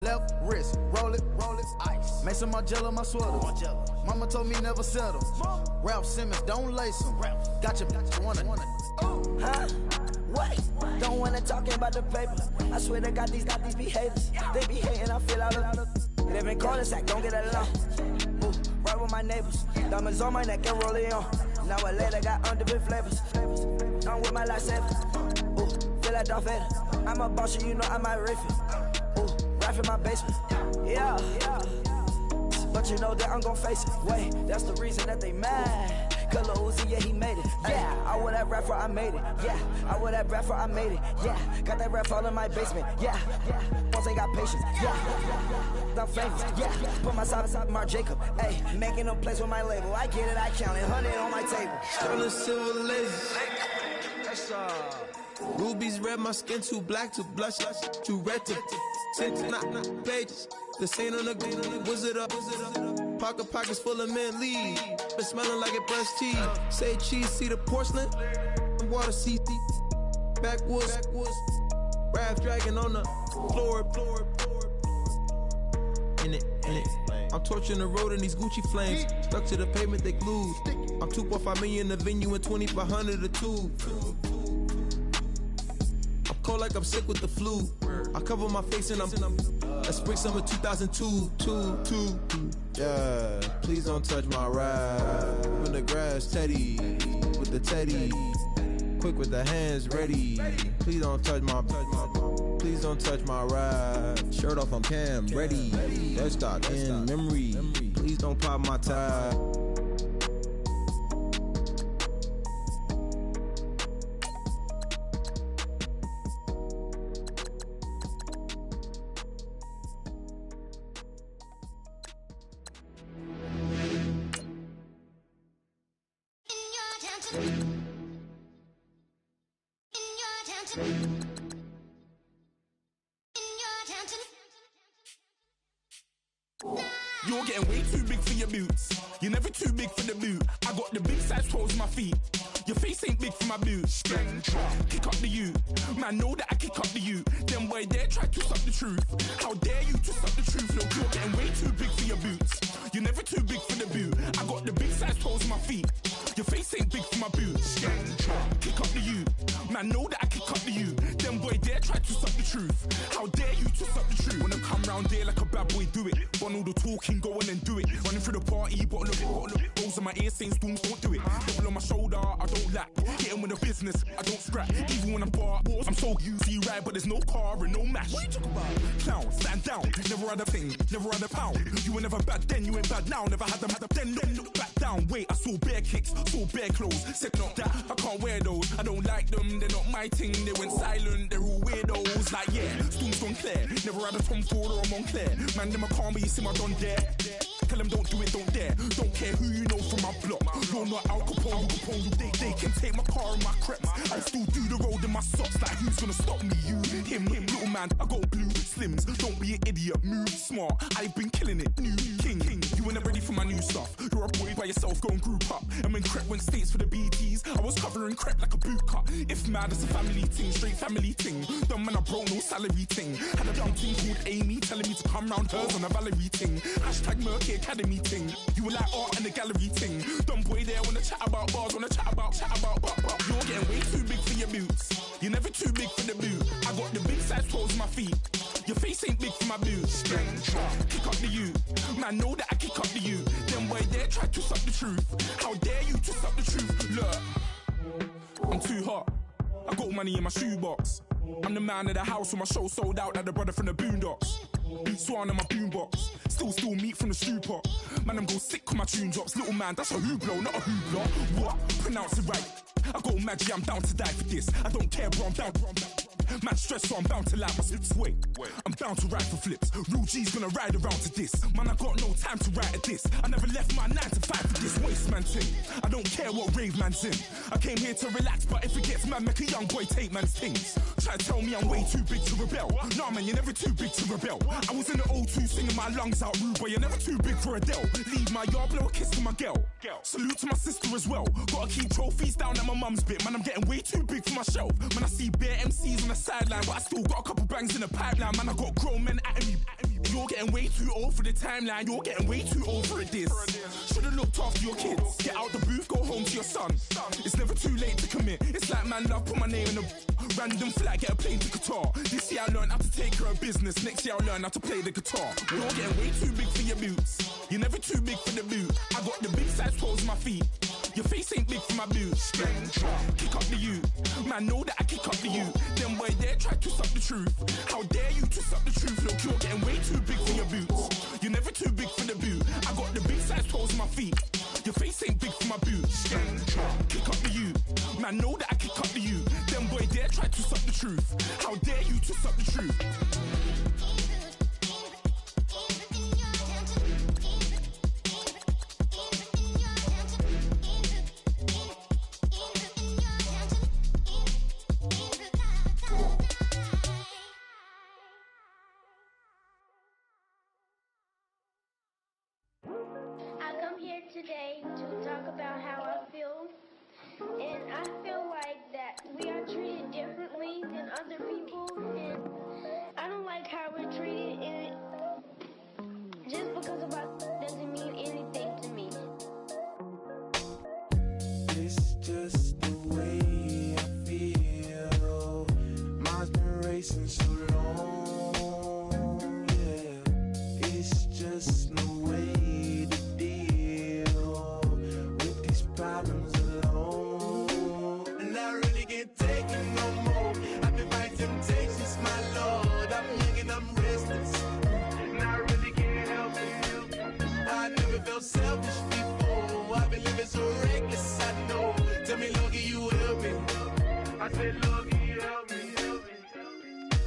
Left wrist, roll it, ice. Make some Margiela, my sweater. Mama told me never settle. Ralph Simmons, don't lace him. Got your wanna. Huh? What? Don't wanna talking about the paper. I swear to God, these be haters. They be hating, I feel out of. Live in cul-de-sac, don't get along. Ooh, right with my neighbors. Diamonds on my neck and roll it on. Now I later got underbit flavors. I'm with my lifesaver. Ooh, feel like Darth Vader. I'm a boss, you know I might riff it. Ooh, right in my basement. Yeah. But you know that I'm gon' face it. Wait, that's the reason that they mad. Cause Lil Uzi, yeah, he made it. Yeah, I wear that rapper, I made it. Yeah, I wear that rapper, I made it. Yeah, got that rap all in my basement. Yeah, once ain't got patience. Yeah, I'm famous. Yeah, put my side beside Mark Jacob. Hey, making a place with my label. I get it, I count it. 100 on my table. Sterling silver laser. Rubies red, my skin too black to blush, too red to tint, not pages. This ain't on the wizard up. Pockets full of mint leaves. Been smelling like it brushed teeth. Say cheese, see the porcelain. Water, see backwoods. Raft dragging on the floor. In it. I'm torching the road in these Gucci flames. Stuck to the pavement, they glued. I'm 2.5 million in the venue and 2,500 a tube. I'm cold like I'm sick with the flu. I cover my face and I'm spring summer 2002. Yeah, please don't touch my ride. In the grass, Teddy, with the Teddy. Quick with the hands ready. Please don't touch my ride. Shirt off, I'm Cam, ready. Dead stock in memory. Please don't pop my tie. You're getting way too big for your boots. You're never too big for the boot. I got the big size toes on my feet. Your face ain't big for my boots. Kick up the you. Man, know that I kick up the you. Them boy there try to suck the truth. How dare you to suck the truth? Look, you're getting way too big for your boots. You're never too big for the boot. I got the big size toes on my feet. Your face ain't big for my boots. Kick up the you. Man, know that I kick up the you. Them boy there try to suck the truth. How dare you to suck the truth? Wanna come round there like a bad boy, do it. Want all the talking, go on and do it. Running through the party, bottle of it. Those are my ears saying storms, don't do it. Double on my shoulder, I don't lack. Hitting with the business, I don't scrap. Even when I'm bar, I'm so easy ride, but there's no car and no match. What you talk about? Clown, stand down. Never had a thing, never had a pound. You were never bad then, you ain't bad now. Never had them, then look back down. Wait, I saw bare kicks, saw bare clothes. Said not that, I can't wear those. I don't like them, they're not my thing. They went silent, they're all weirdos. Like yeah, storm's gone clear. Never had a Tom Ford or a Montclair. Man, them I can't be, you see my done there. Tell them don't do it, don't dare. Don't care who you know from my block. You're not Al Capone, they can take my car and my creps. I still do the road in my socks. Like who's gonna stop me? You, him, little man. I got blue slims. Don't be an idiot, move smart. I've been killing it, new king. You were never ready for my new stuff. You're a boy by yourself, go and group up. And when Crep went states for the BTs, I was covering Crep like a boot cut. If mad, it's a family thing, straight family thing. Dumb man, I broke no salary thing. Had a dumb thing called Amy telling me to come round hers on a Valerie thing. Hashtag Murky Academy thing. You were like art and the gallery thing. Dumb boy there wanna chat about bars, wanna chat about. You're getting way too big for your boots. You're never too big for the boot. I got the big size toes on my feet. Your face ain't big for my boots. Kick up the you. Man, know that I kick up the you. Them boy there try to suck the truth. How dare you to suck the truth? Look, I'm too hot. I got money in my shoebox. I'm the man of the house when my show sold out like the brother from the Boondocks. Beat Swan on my boombox. Still meat from the stew pot. Man, I'm go sick when my tune drops. Little man, that's a hooplo, not a hoopla. What? Pronounce it right. I go Maggie, I'm down to die for this. I don't care, bro, I'm down. Man stressed, so I'm bound to lie my slips. Wait, I'm bound to ride for flips. Real G's gonna ride around to this. Man, I got no time to write at this. I never left my 9 to 5 for this waste man thing. I don't care what rave man's in. I came here to relax, but if it gets mad, make a young boy take man's things. Try to tell me I'm way too big to rebel. Nah, man, you're never too big to rebel. I was in the O2 singing my lungs out rude, but you're never too big for Adele. Leave my yard, blow a kiss to my girl. Salute to my sister as well. Gotta keep trophies down at my mum's bit. Man, I'm getting way too big for my shelf. Man, I see bare MCs on the sideline, but I still got a couple bangs in the pipeline. Man, I got grown men at me. getting way too old for the timeline. You're getting way too old for a diss. Should've looked after your kids. Get out the booth, go home to your son. It's never too late to commit. It's like man love, put my name in a random flat, get a plane to Qatar. This year I learned how to take care of business. Next year I'll learn how to play the guitar. You're getting way too big for your boots. You're never too big for the boot. I got the big size toes on my feet. Your face ain't big for my boots. Kick up the you. Man, know that I kick up the you. Them boy there try to suck the truth. How dare you to suck the truth? Look, you're getting way too big for your boots. You're never too big for the boot. I got the big size toes on my feet. Your face ain't big for my boots. Kick up the you. Man, know that I kick up the you. Them boy there try to suck the truth. How dare you to suck the truth? Today to talk about how I feel, and I feel like that we are treated differently than other people, and I don't like how we're treated, and just because of us doesn't mean anything to me. It's just the way I feel. Mine's been racing so long, yeah. It's just no way to problems alone, and I really can't take it no more. I've been fighting temptations, my Lord. I'm young and I'm restless, and I really can't help it. I never felt selfish before. I've been living so reckless, I know. Tell me, Lord, can you help me? I said, Lord, can you help me?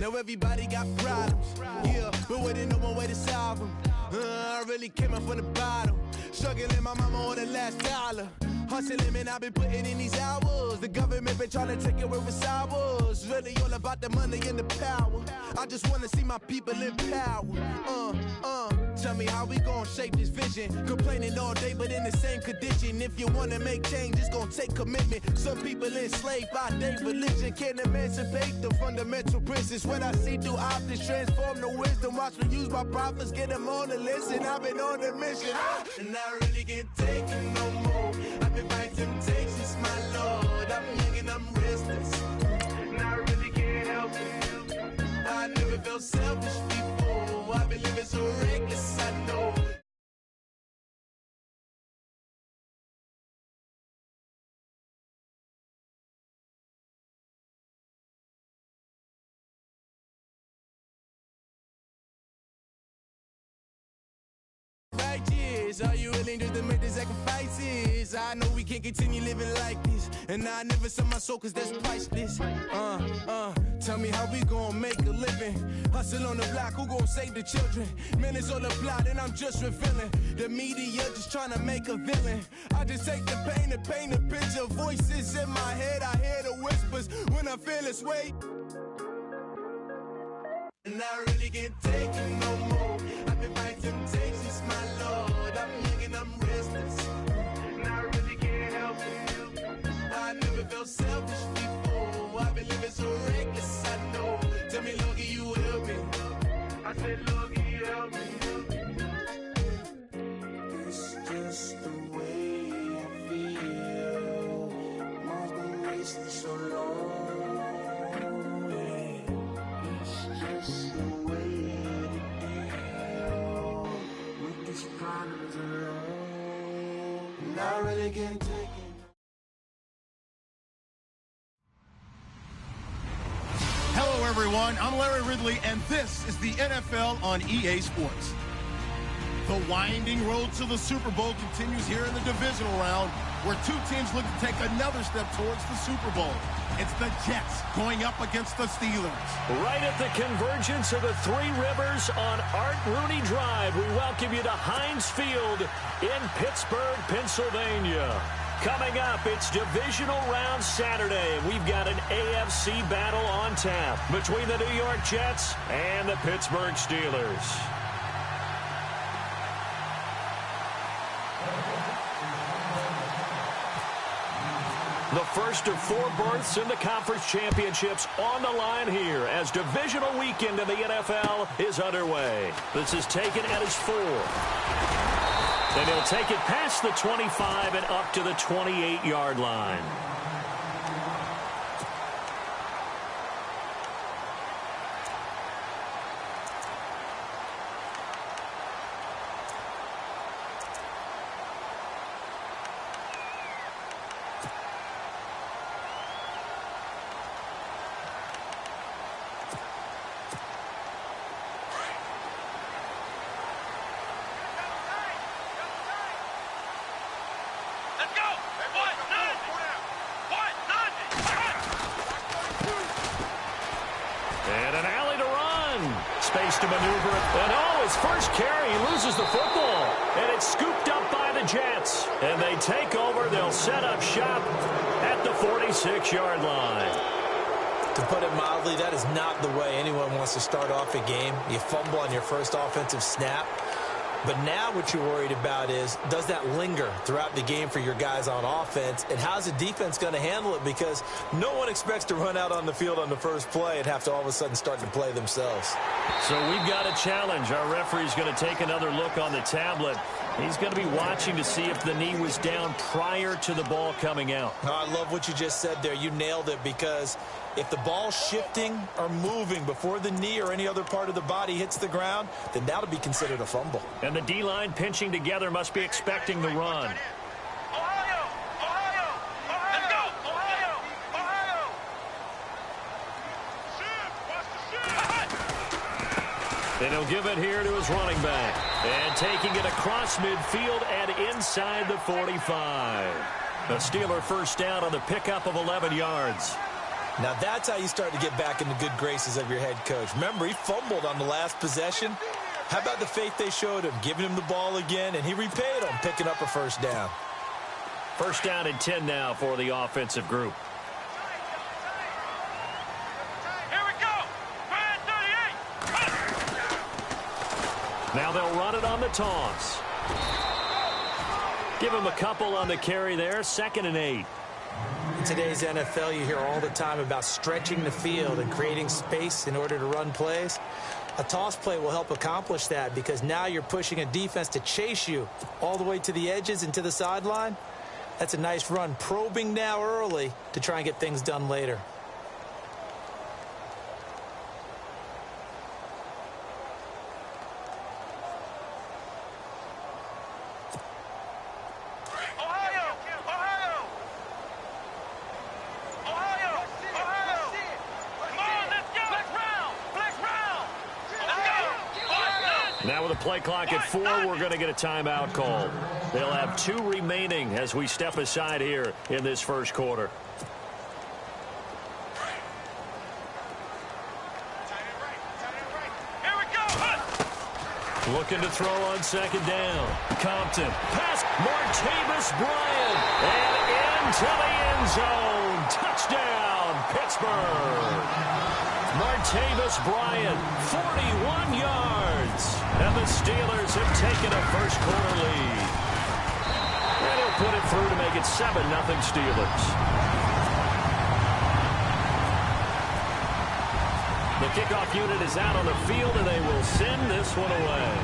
Now everybody got problems, yeah, but waiting no one way to solve them. I really came up from the bottom, struggling my mama on the last dollar. Hustling, man, I've been putting in these hours. The government been trying to take away what's ours. Really all about the money and the power. I just wanna see my people in power. Tell me how we gon' shape this vision. Complaining all day, but in the same condition. If you wanna make change, it's gon' take commitment. Some people enslaved by their religion can't emancipate the fundamental principles. What I see through optics transform the wisdom. Watch me use my prophets, get them on the list, and I've been on a mission. And I really can't take it no more. I've been fighting temptations, my Lord. I'm young and I'm restless, and I really can't help it. I never felt selfish before. I've been living so reckless, I know. Are you willing to make the sacrifices? I know we can't continue living like this, and I never sell my soul cause that's priceless. Tell me how we gon' make a living. Hustle on the block, who gon' save the children? Man, it's all a plot and I'm just revealing. The media just trying to make a villain. I just take the pain and paint a picture. Voices in my head, I hear the whispers when I feel this way. And I really can't take it no more. I've been fighting temptations, my Lord. I'm young and I'm restless, and I really can't help it. I never felt selfish before. I've been living so reckless, I know. Tell me, Lord, can you help me? I said, Lord, can you help me? It's just the way I feel. Mine's been racing so long. And I really can't take it. Hello, everyone. I'm Larry Ridley, and this is the NFL on EA Sports. The winding road to the Super Bowl continues here in the divisional round, where two teams look to take another step towards the Super Bowl. It's the Jets going up against the Steelers. Right at the convergence of the Three Rivers on Art Rooney Drive, we welcome you to Heinz Field in Pittsburgh, Pennsylvania. Coming up, it's divisional round Saturday, and we've got an AFC battle on tap between the New York Jets and the Pittsburgh Steelers. The first of 4 berths in the conference championships on the line here as divisional weekend in the NFL is underway. This is taken at his 4. And he'll take it past the 25 and up to the 28-yard line. And an alley to run. Space to maneuver. And his first carry, he loses the football. And it's scooped up by the Jets. And they take over. They'll set up shop at the 46-yard line. To put it mildly, that is not the way anyone wants to start off a game. You fumble on your first offensive snap. But now what you're worried about is, does that linger throughout the game for your guys on offense? And how's the defense going to handle it? Because no one expects to run out on the field on the first play and have to all of a sudden start to play themselves. So we've got a challenge. Our referee's going to take another look on the tablet. He's going to be watching to see if the knee was down prior to the ball coming out. Oh, I love what you just said there. You nailed it, because if the ball's shifting or moving before the knee or any other part of the body hits the ground, then that'll be considered a fumble. And the D-line pinching together must be expecting the run. And he'll give it here to his running back. And taking it across midfield and inside the 45. A Steeler first down on the pickup of 11 yards. Now that's how you start to get back in the good graces of your head coach. Remember, he fumbled on the last possession. How about the faith they showed him, giving him the ball again, and he repaid them, picking up a first down. First down and 10 now for the offensive group. Now they'll run it on the toss. Give him a couple on the carry there. 2nd and 8. In today's NFL, you hear all the time about stretching the field and creating space in order to run plays. A toss play will help accomplish that, because now you're pushing a defense to chase you all the way to the edges and to the sideline. That's a nice run, probing now early to try and get things done later. Now with a play clock at 4, we're going to get a timeout call. They'll have 2 remaining as we step aside here in this first quarter. Looking to throw on 2nd down. Compton. Pass. Martavis Bryant. And into the end zone. Touchdown, Pittsburgh. Martavis Bryant, 41 yards. And the Steelers have taken a first quarter lead. And he'll put it through to make it 7-0 Steelers. The kickoff unit is out on the field, and they will send this one away.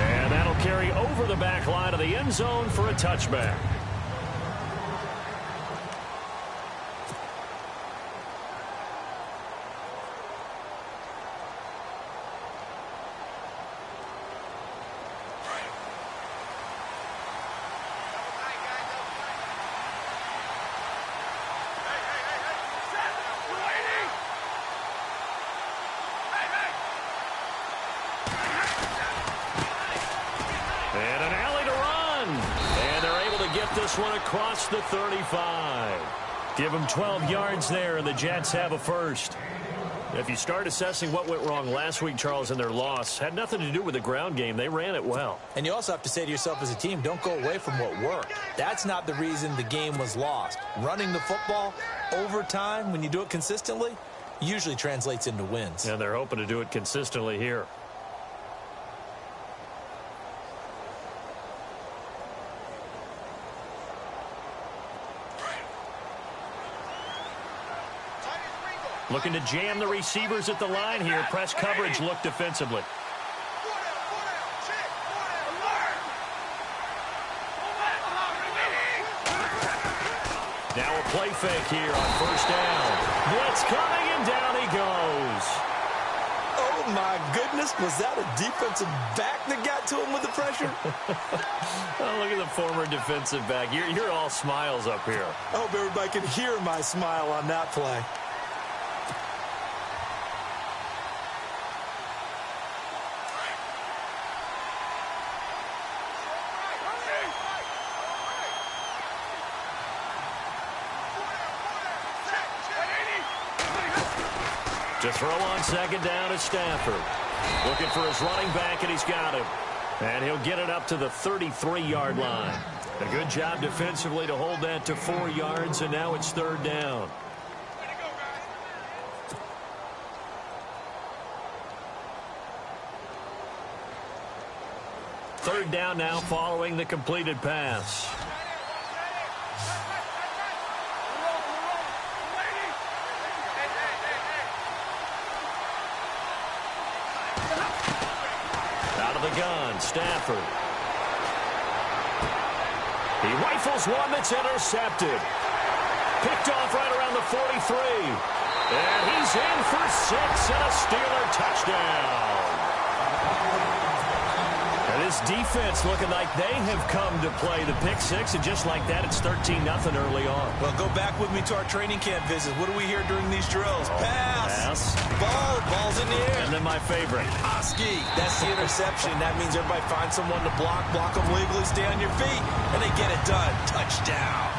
And that'll carry over the back line of the end zone for a touchback. And an alley to run. And they're able to get this one across the 35. Give them 12 yards there, and the Jets have a first. If you start assessing what went wrong last week, Charles, in their loss, had nothing to do with the ground game. They ran it well. And you also have to say to yourself as a team, don't go away from what worked. That's not the reason the game was lost. Running the football over time, when you do it consistently, usually translates into wins. And they're hoping to do it consistently here. Looking to jam the receivers at the line here. Press coverage look defensively. Now a play fake here on first down. Blitz coming, and down he goes. Oh, my goodness. Was that a defensive back that got to him with the pressure? Oh, look at the former defensive back. You're all smiles up here. I hope everybody can hear my smile on that play. To throw on second down is Stafford. Looking for his running back, and he's got him. And he'll get it up to the 33-yard line. A good job defensively to hold that to 4 yards, and now it's third down. Third down now following the completed pass. Gun, Stafford. He rifles one that's intercepted. Picked off right around the 43. And he's in for 6 and a Steeler touchdown. And this defense looking like they have come to play the pick 6, and just like that, it's 13-0 early on. Well, go back with me to our training camp visit. What do we hear during these drills? Pass. Ball's in the air. And then my favorite. Oski. That's the interception. That means everybody finds someone to block them legally, stay on your feet, and they get it done. Touchdown.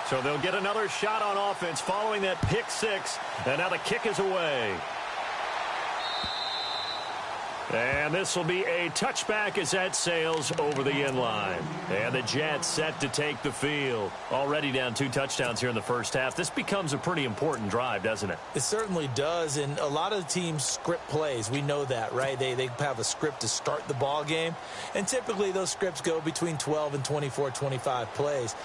So they'll get another shot on offense following that pick 6. And now the kick is away. And this will be a touchback as that sails over the end line. And the Jets set to take the field. Already down 2 touchdowns here in the first half. This becomes a pretty important drive, doesn't it? It certainly does. And a lot of teams script plays. We know that, right? They have a script to start the ball game. And typically those scripts go between 12 and 24, 25 plays.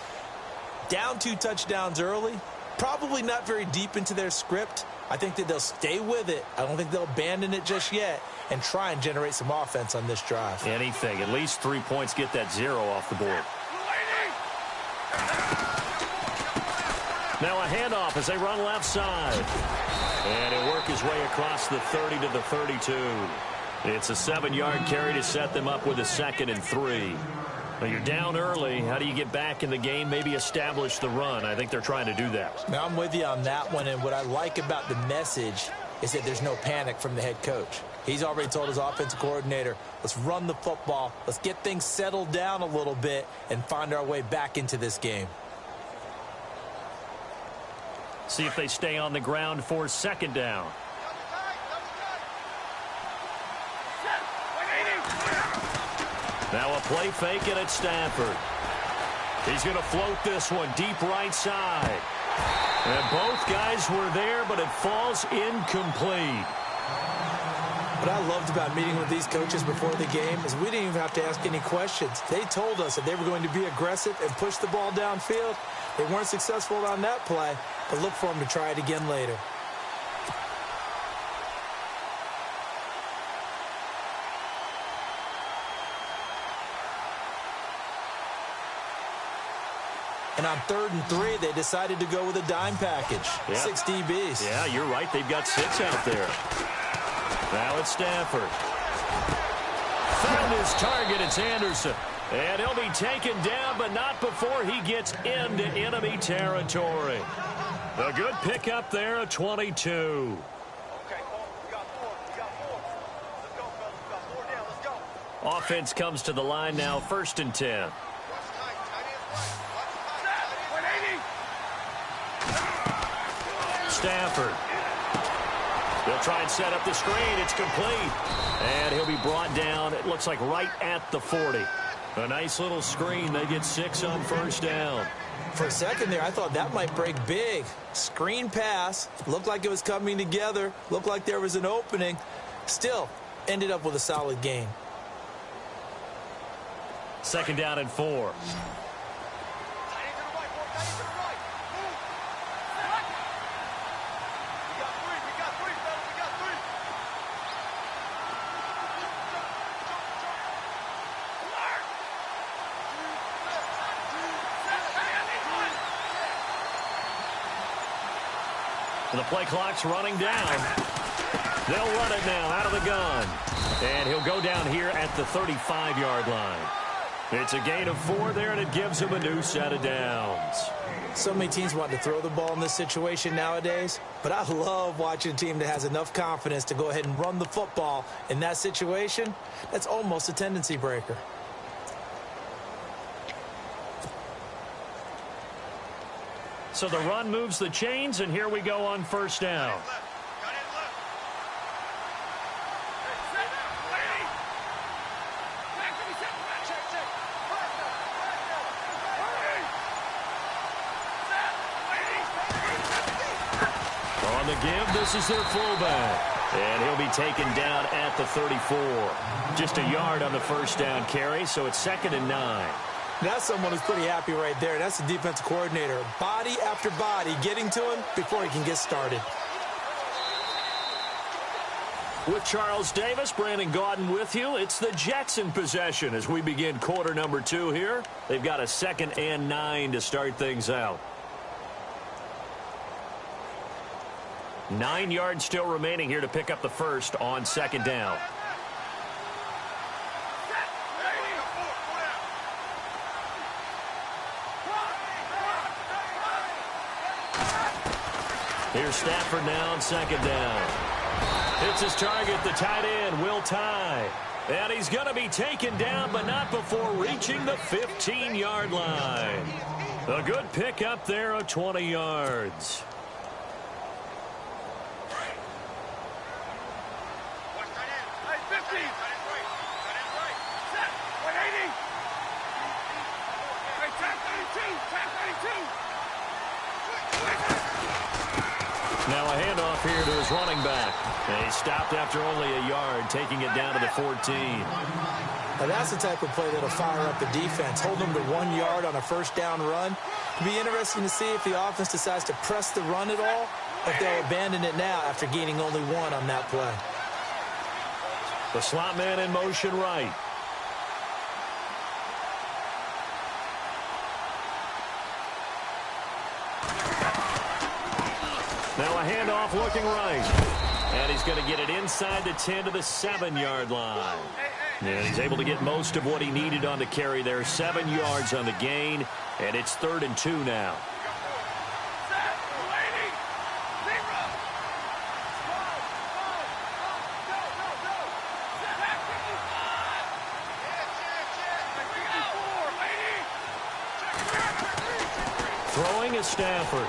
Down 2 touchdowns early, probably not very deep into their script. I think that they'll stay with it. I don't think they'll abandon it just yet and try and generate some offense on this drive. Anything. At least 3 points, get that 0 off the board. Now a handoff as they run left side. And he'll work his way across the 30 to the 32. It's a 7-yard carry to set them up with a 2nd and 3. Well, you're down early. How do you get back in the game, maybe establish the run? I think they're trying to do that. Now, I'm with you on that one, and what I like about the message is that there's no panic from the head coach. He's already told his offensive coordinator, let's run the football, let's get things settled down a little bit and find our way back into this game. See if they stay on the ground for 2nd down. Now a play fake, and it's Stafford. He's going to float this one deep right side. And both guys were there, but it falls incomplete. What I loved about meeting with these coaches before the game is we didn't even have to ask any questions. They told us that they were going to be aggressive and push the ball downfield. They weren't successful on that play, but look for them to try it again later. And on 3rd and 3, they decided to go with a dime package. Yep. 6 DBs. Yeah, you're right. They've got 6 out there. Now it's Stafford. Found his target. It's Anderson. And he'll be taken down, but not before he gets into enemy territory. A good pickup there at 22. Offense comes to the line now, 1st and 10. Stafford. They'll try and set up the screen. It's complete. And he'll be brought down, it looks like right at the 40. A nice little screen. They get 6 on first down. For a second there, I thought that might break big. Screen pass. Looked like it was coming together. Looked like there was an opening. Still, ended up with a solid game. 2nd down and 4. The play clock's running down. They'll run it now out of the gun. And he'll go down here at the 35-yard line. It's a gain of 4 there, and it gives him a new set of downs. So many teams want to throw the ball in this situation nowadays, but I love watching a team that has enough confidence to go ahead and run the football in that situation. That's almost a tendency breaker. So the run moves the chains, and here we go on first down. On the give, this is their fullback. And he'll be taken down at the 34. Just a yard on the first down carry, so it's 2nd and 9. That's someone who's pretty happy right there. That's the defensive coordinator. Body after body getting to him before he can get started. With Charles Davis, Brandon Gaudin with you. It's the Jets in possession as we begin quarter number 2 here. They've got a 2nd and 9 to start things out. 9 yards still remaining here to pick up the first on 2nd down. Here's Stafford now on 2nd down. Hits his target, the tight end, Will Tye. And he's going to be taken down, but not before reaching the 15-yard line. A good pick up there of 20 yards. Now a handoff here to his running back. And he stopped after only a yard, taking it down to the 14. Now that's the type of play that'll fire up the defense. Hold them to 1 yard on a first down run. It'll be interesting to see if the offense decides to press the run at all, or if they'll abandon it now after gaining only 1 on that play. The slot man in motion right. Now a handoff looking right. And he's going to get it inside the 10 to the 7-yard line. And he's able to get most of what he needed on the carry there. 7 yards on the gain. And it's 3rd and 2 now. Throwing is Stafford.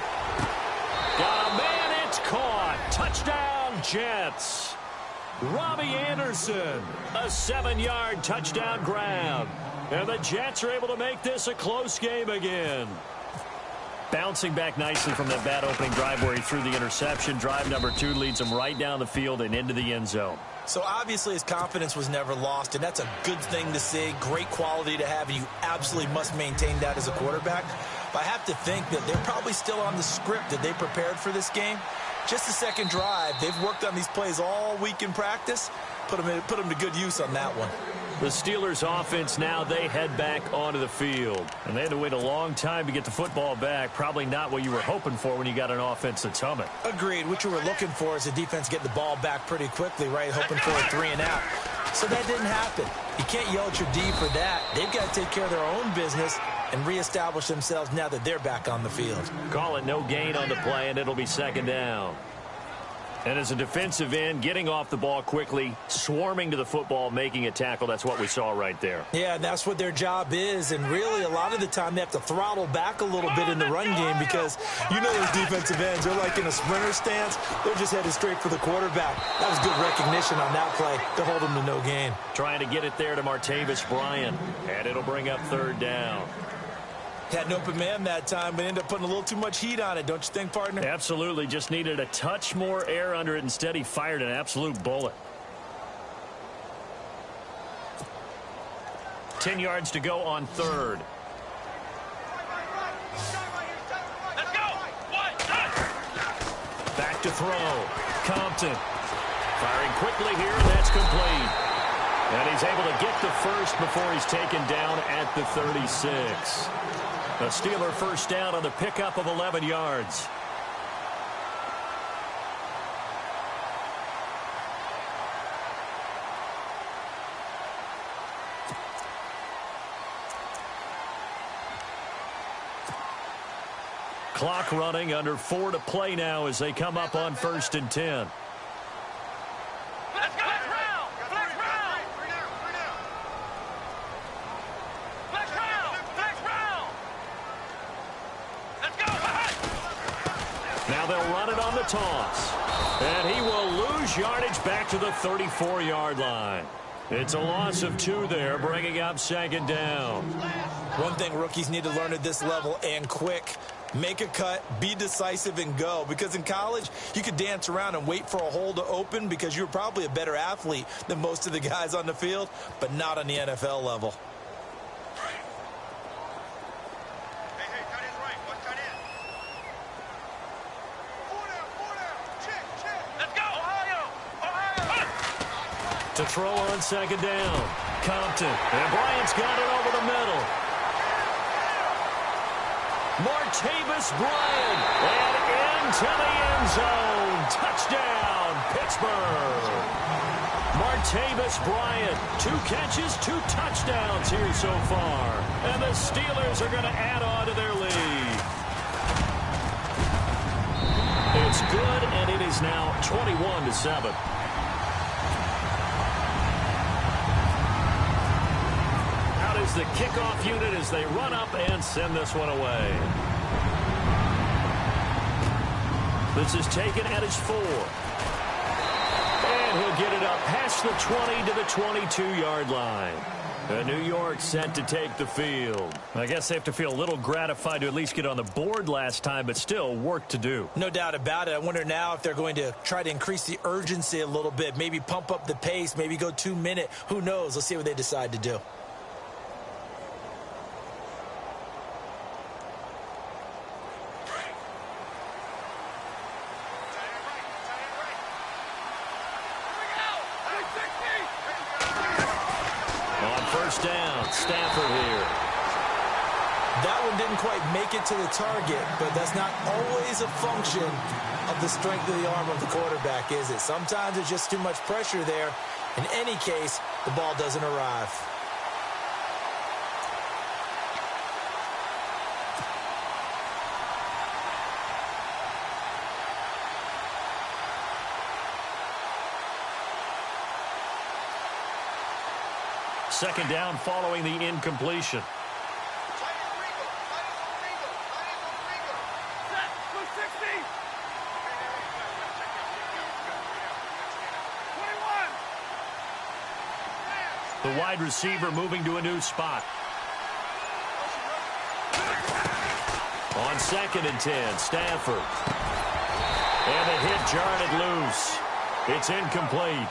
Got a man, it's caught. Touchdown, Jets. Robbie Anderson, a 7-yard touchdown grab. And the Jets are able to make this a close game again. Bouncing back nicely from that bad opening drive where he threw the interception. Drive number 2 leads him right down the field and into the end zone. So obviously his confidence was never lost, and that's a good thing to see. Great quality to have, and you absolutely must maintain that as a quarterback. But I have to think that they're probably still on the script that they prepared for this game. Just the second drive. They've worked on these plays all week in practice. Put them to good use on that one. The Steelers offense now, they head back onto the field. And they had to wait a long time to get the football back. Probably not what you were hoping for when you got an offense that's humming. Agreed. What you were looking for is the defense getting the ball back pretty quickly, right? Hoping for a 3 and out. So that didn't happen. You can't yell at your D for that. They've got to take care of their own business and reestablish themselves now that they're back on the field. Call it no gain on the play, and it'll be 2nd down. And as a defensive end, getting off the ball quickly, swarming to the football, making a tackle, that's what we saw right there. Yeah, that's what their job is, and really a lot of the time they have to throttle back a little bit in the run game because you know those defensive ends, they're like in a sprinter stance. They're just headed straight for the quarterback. That was good recognition on that play to hold them to no gain. Trying to get it there to Martavis Bryant, and it'll bring up third down. Had an open man that time, but ended up putting a little too much heat on it, don't you think, partner? Absolutely. Just needed a touch more air under it. Instead, he fired an absolute bullet. 10 yards to go on third. Let's go! Back to throw. Compton. Firing quickly here, and that's complete. And he's able to get the first before he's taken down at the 36. A Steeler first down on the pickup of 11 yards. Clock running, under 4 to play now as they come up on 1st and 10. Now they'll run it on the toss. And he will lose yardage back to the 34-yard line. It's a loss of 2 there, bringing up 2nd down. One thing rookies need to learn at this level, and quick. Make a cut, be decisive, and go. Because in college, you could dance around and wait for a hole to open because you're probably a better athlete than most of the guys on the field, but not on the NFL level. To throw on 2nd down. Compton. And Bryant's got it over the middle. Martavis Bryant. And into the end zone. Touchdown, Pittsburgh. Martavis Bryant. 2 catches, 2 touchdowns here so far. And the Steelers are going to add on to their lead. It's good, and it is now 21-7. The kickoff unit as they run up and send this one away. This is taken at his 4. And he'll get it up past the 20 to the 22-yard line. New York set to take the field. I guess they have to feel a little gratified to at least get on the board last time, but still work to do. No doubt about it. I wonder now if they're going to try to increase the urgency a little bit, maybe pump up the pace, maybe go 2-minute. Who knows? Let's see what they decide to do. Down, Stafford here. That one didn't quite make it to the target, but that's not always a function of the strength of the arm of the quarterback, is it? Sometimes it's just too much pressure there. In any case, the ball doesn't arrive. Second down following the incompletion. The wide receiver moving to a new spot. On 2nd and 10, Stafford. And the hit jarred it loose. It's incomplete.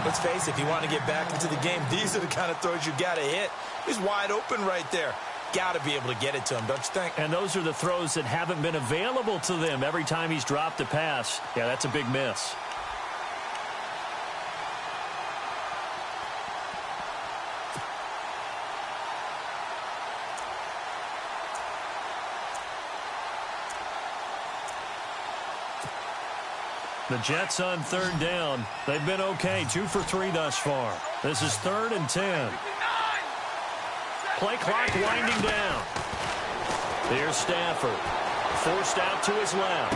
Let's face it, if you want to get back into the game, these are the kind of throws you got to hit. He's wide open right there. Got to be able to get it to him, don't you think? And those are the throws that haven't been available to them every time he's dropped a pass. Yeah, that's a big miss. The Jets on 3rd down. They've been okay, 2 for 3 thus far. This is 3rd and 10. Play clock winding down. Here's Stafford. Forced out to his left.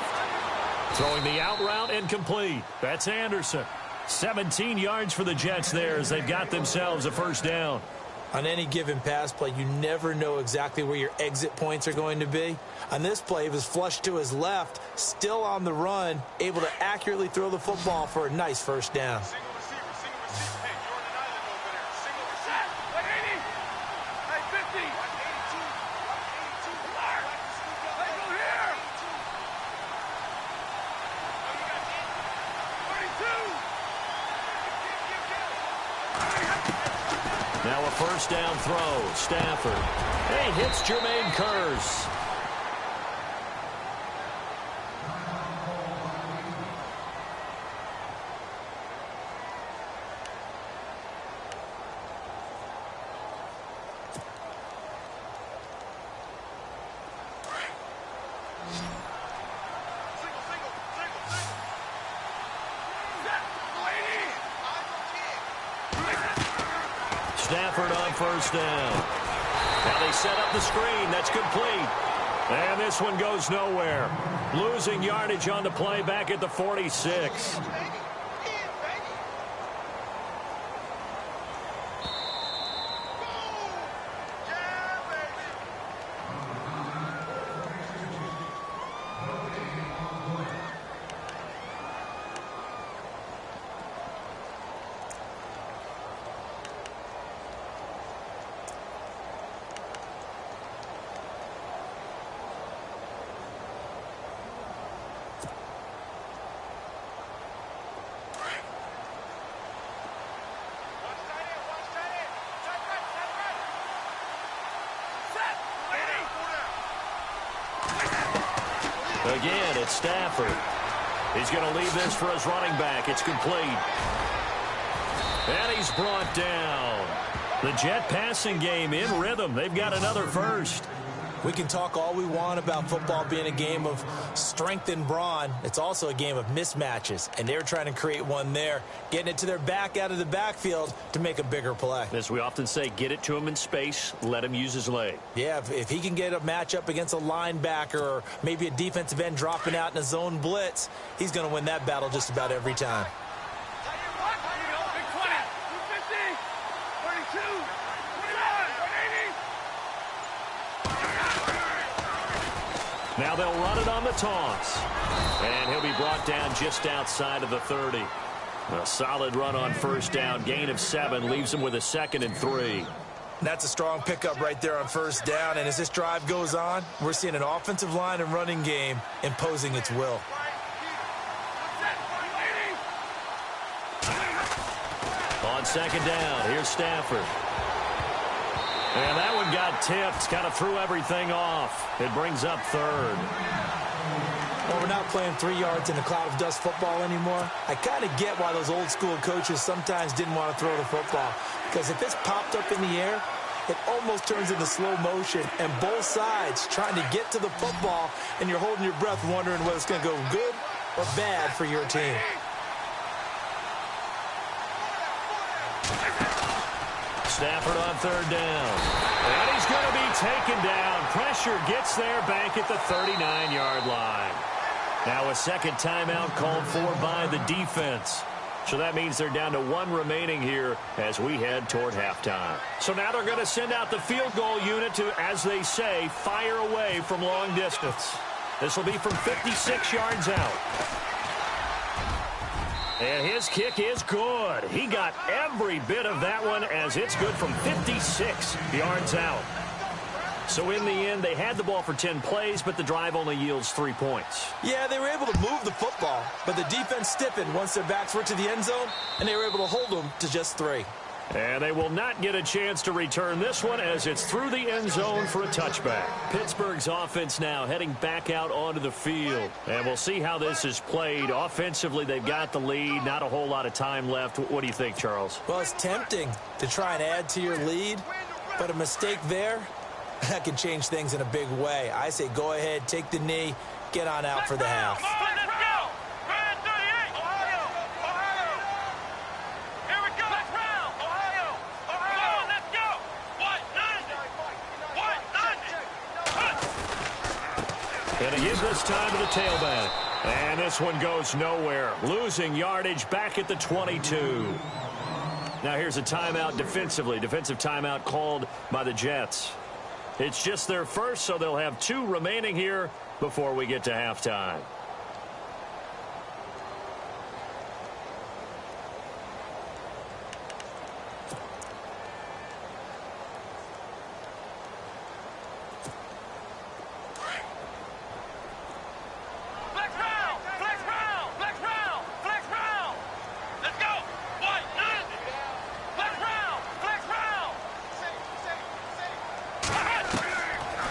Throwing the out route and complete. That's Anderson. 17 yards for the Jets there as they've got themselves a first down. On any given pass play, you never know exactly where your exit points are going to be. On this play, he was flushed to his left, still on the run, able to accurately throw the football for a nice first down. Single receiver. Hey, you're on an island over there. Single receiver. 180. Hey, 50. 182. 182. Let's go here. Oh, you got 32. Now a first down throw. Stafford. He hits Jermaine Kearse. Stafford on first down. Now they set up the screen. That's complete. And this one goes nowhere. Losing yardage on the play back at the 46. Again, it's Stafford. He's going to leave this for his running back. It's complete. And he's brought down. The Jet passing game in rhythm. They've got another first. We can talk all we want about football being a game of strength and brawn. It's also a game of mismatches, and they're trying to create one there, getting it to their back out of the backfield to make a bigger play. As we often say, get it to him in space, let him use his leg. Yeah, if he can get a matchup against a linebacker or maybe a defensive end dropping out in a zone blitz, he's going to win that battle just about every time. Now they'll run it on the toss. And he'll be brought down just outside of the 30. A solid run on first down. Gain of 7 leaves him with a 2nd and 3. That's a strong pickup right there on first down. And as this drive goes on, we're seeing an offensive line and running game imposing its will. On second down, here's Stafford. And that one got tipped, kind of threw everything off. It brings up 3rd. Well, we're not playing 3 yards in a cloud of dust football anymore. I kind of get why those old school coaches sometimes didn't want to throw the football. Because if it's popped up in the air, it almost turns into slow motion. And both sides trying to get to the football, and you're holding your breath wondering whether it's going to go good or bad for your team. Stafford on 3rd down. And he's going to be taken down. Pressure gets there back at the 39-yard line. Now a second timeout called for by the defense. So that means they're down to 1 remaining here as we head toward halftime. So now they're going to send out the field goal unit to, as they say, fire away from long distance. This will be from 56 yards out. And his kick is good. He got every bit of that one as it's good from 56 yards out. So in the end, they had the ball for 10 plays, but the drive only yields 3 points. Yeah, they were able to move the football, but the defense stiffened once their backs were to the end zone, and they were able to hold them to just 3. And they will not get a chance to return this one as it's through the end zone for a touchback. Pittsburgh's offense now heading back out onto the field. And we'll see how this is played. Offensively, they've got the lead. Not a whole lot of time left. What do you think, Charles? Well, it's tempting to try and add to your lead, but a mistake there, that can change things in a big way. I say go ahead, take the knee, get on out for the half. And he gives this time to the tailback. And this one goes nowhere. Losing yardage back at the 22. Now here's a timeout defensively. Defensive timeout called by the Jets. It's just their first, so they'll have 2 remaining here before we get to halftime.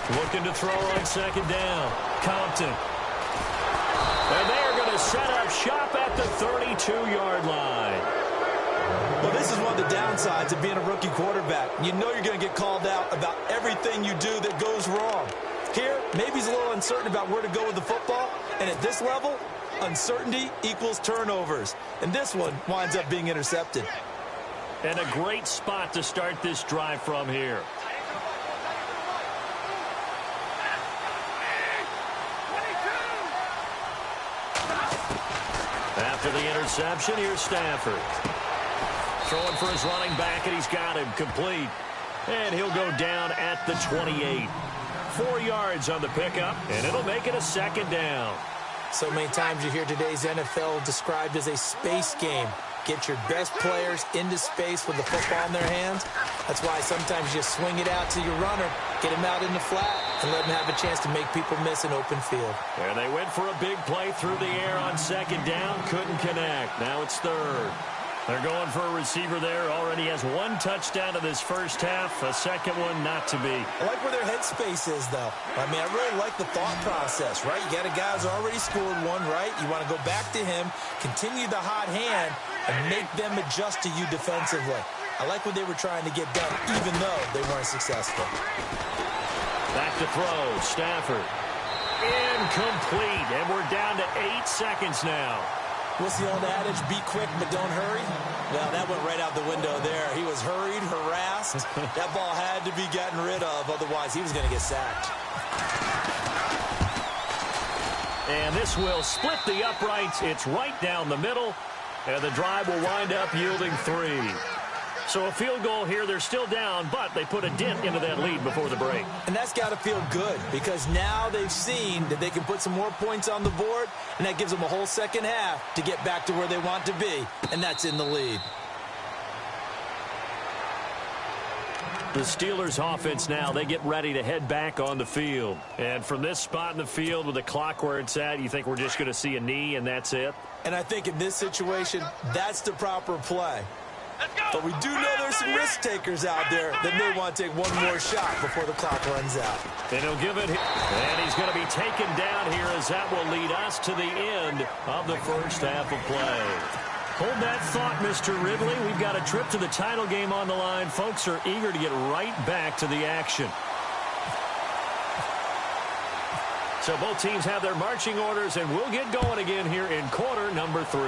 Looking to throw on second down. Compton. And they are going to set up shop at the 32-yard line. Well, this is one of the downsides of being a rookie quarterback. You know you're going to get called out about everything you do that goes wrong. Here, maybe he's a little uncertain about where to go with the football. And at this level, uncertainty equals turnovers. And this one winds up being intercepted. And a great spot to start this drive from here. After the interception, here's Stafford. Throwing for his running back, and he's got him complete. And he'll go down at the 28. 4 yards on the pickup, and it'll make it a second down. So many times you hear today's NFL described as a space game. Get your best players into space with the football in their hands. That's why sometimes you swing it out to your runner, get him out in the flat, and let him have a chance to make people miss an open field. And they went for a big play through the air on second down. Couldn't connect. Now it's third. They're going for a receiver there. Already has 1 touchdown in this first half. A second one not to be. I like where their headspace is, though. I mean, I really like the thought process, right? You got a guy who's already scored one, right? You want to go back to him, continue the hot hand, and make them adjust to you defensively. I like what they were trying to get done, even though they weren't successful. Back to throw. Stafford. Incomplete. And we're down to 8 seconds now. What's the old adage? Be quick, but don't hurry? Well, that went right out the window there. He was hurried, harassed. That ball had to be gotten rid of. Otherwise, he was going to get sacked. And this will split the uprights. It's right down the middle. And the drive will wind up yielding 3. So a field goal here. They're still down, but they put a dent into that lead before the break. And that's got to feel good because now they've seen that they can put some more points on the board, and that gives them a whole second half to get back to where they want to be, and that's in the lead. The Steelers offense now, they get ready to head back on the field. And from this spot in the field with the clock where it's at, you think we're just going to see a knee and that's it? And I think in this situation, that's the proper play. But we do know there's some risk takers out there that may want to take one more shot before the clock runs out. And he'll give it, and he's going to be taken down here as that will lead us to the end of the first half of play. Hold that thought, Mr. Ridley. We've got a trip to the title game on the line. Folks are eager to get right back to the action. So both teams have their marching orders, and we'll get going again here in quarter number 3.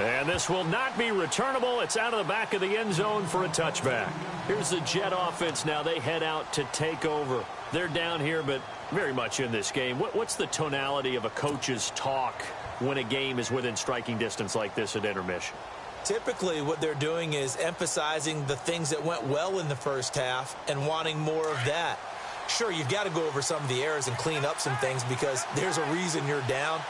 And this will not be returnable. It's out of the back of the end zone for a touchback. Here's the Jet offense now. They head out to take over. They're down here, but very much in this game. What's the tonality of a coach's talk when a game is within striking distance like this at intermission? Typically, what they're doing is emphasizing the things that went well in the first half and wanting more of that. Sure, you've got to go over some of the errors and clean up some things because there's a reason you're down.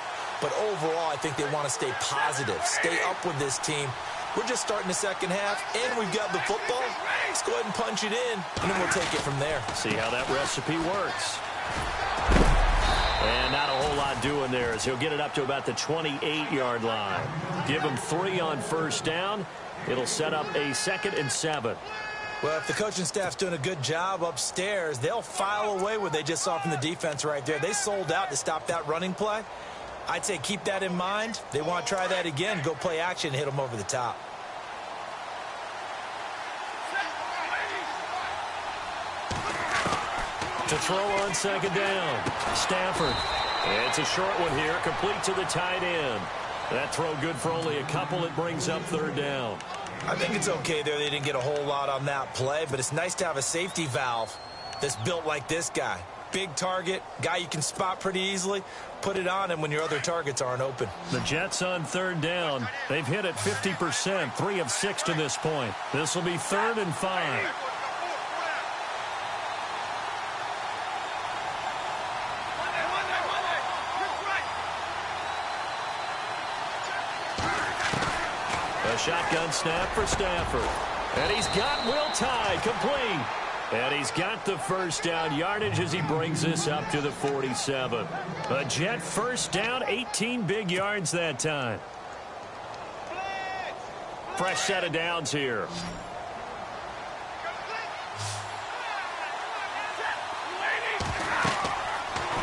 But overall, I think they want to stay positive, stay up with this team. We're just starting the second half, and we've got the football. Let's go ahead and punch it in, and then we'll take it from there. See how that recipe works. And not a whole lot doing there as he'll get it up to about the 28-yard line. Give him 3 on first down. It'll set up a 2nd and 7. Well, if the coaching staff's doing a good job upstairs, they'll file away what they just saw from the defense right there. They sold out to stop that running play. I'd say keep that in mind. They want to try that again, go play action, hit them over the top. To throw on second down, Stafford. It's a short one here, complete to the tight end. That throw good for only a couple. It brings up 3rd down. I think it's okay there. They didn't get a whole lot on that play, but it's nice to have a safety valve that's built like this guy. big target, guy you can spot pretty easily, put it on him when your other targets aren't open. The Jets on third down. They've hit it 50%, 3 of 6 to this point. This will be 3rd and 5. A shotgun snap for Stafford. And he's got Will Tye complete. And he's got the first down yardage as he brings this up to the 47. A Jet first down, 18 big yards that time. Fresh set of downs here.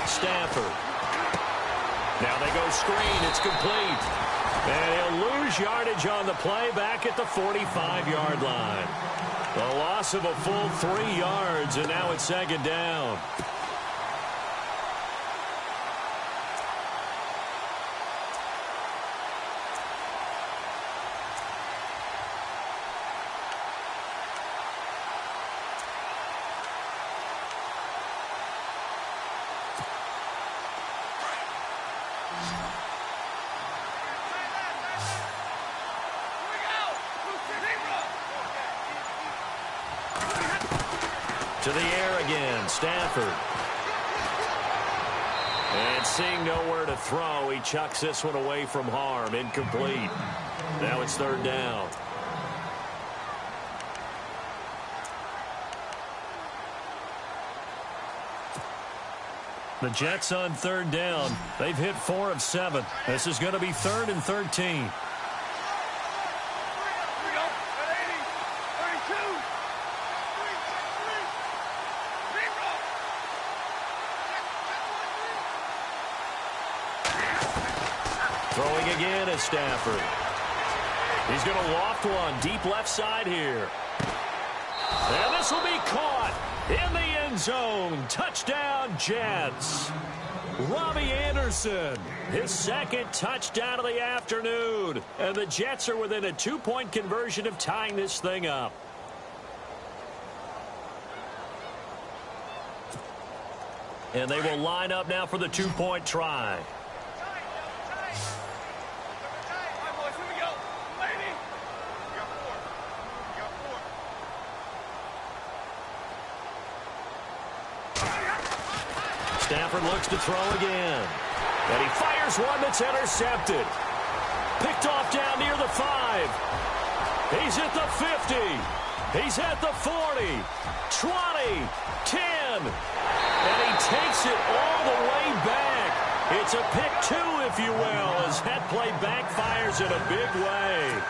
Stafford. Now they go screen. It's complete. And he'll lose yardage on the play back at the 45-yard line. The loss of a full 3 yards, and now it's 2nd down. To the air again, Stafford. And seeing nowhere to throw, he chucks this one away from harm. Incomplete. Now it's 3rd down. The Jets on 3rd down. They've hit 4 of 7. This is going to be 3rd and 13. Throwing again is Stafford. He's going to loft one deep left side here. And this will be caught in the end zone. Touchdown, Jets. Robbie Anderson, his 2nd touchdown of the afternoon. And the Jets are within a 2-point conversion of tying this thing up. And they will line up now for the 2-point try. Stafford looks to throw again. And he fires one that's intercepted. Picked off down near the 5. He's at the 50. He's at the 40. 20. 10. And he takes it all the way back. It's a pick 2, if you will, as that play backfires in a big way.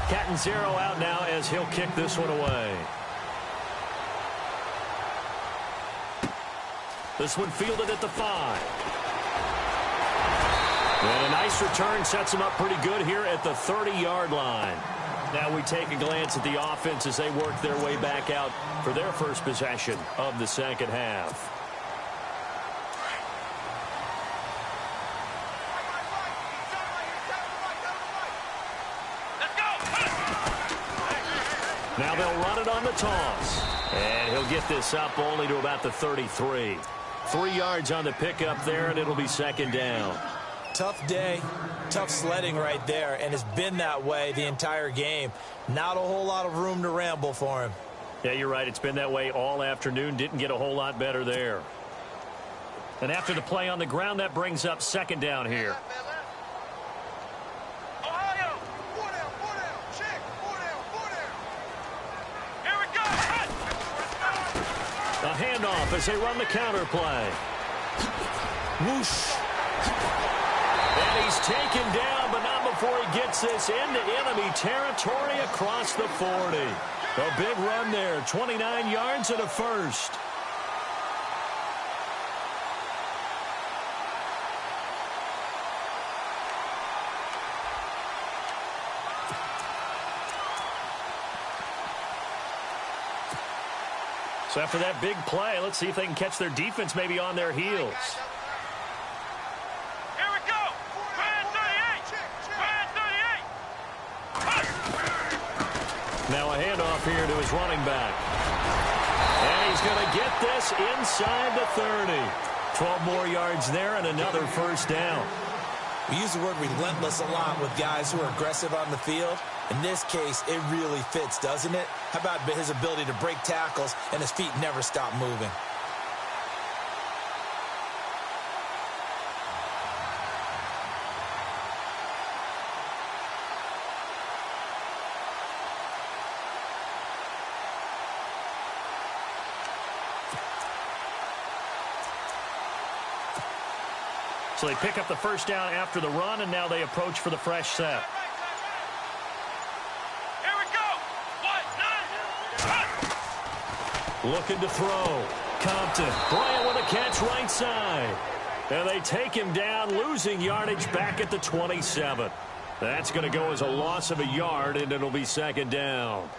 Cat and 0 out now as he'll kick this one away. This one fielded at the 5. And a nice return sets him up pretty good here at the 30-yard line. Now we take a glance at the offense as they work their way back out for their first possession of the 2nd half. Now they'll run it on the toss. And he'll get this up only to about the 33. 3 yards on the pickup there, and it'll be 2nd down. Tough day, tough sledding right there, and it's been that way the entire game. Not a whole lot of room to ramble for him. Yeah, you're right. It's been that way all afternoon. Didn't get a whole lot better there. And after the play on the ground, that brings up 2nd down here. A handoff as they run the counter play. Whoosh. And he's taken down, but not before he gets this into enemy territory across the 40. A big run there, 29 yards and a first. So after that big play, let's see if they can catch their defense maybe on their heels. Here we go. Brand 38. Brand 38. Now a handoff here to his running back. And he's going to get this inside the 30. 12 more yards there and another first down. We use the word relentless a lot with guys who are aggressive on the field. In this case, it really fits, doesn't it? How about his ability to break tackles and his feet never stop moving? So they pick up the first down after the run, and now they approach for the fresh set. Here we go. 1, 9. Looking to throw. Compton. Bryant with a catch right side. And they take him down, losing yardage back at the 27. That's going to go as a loss of a yard, and it'll be second down.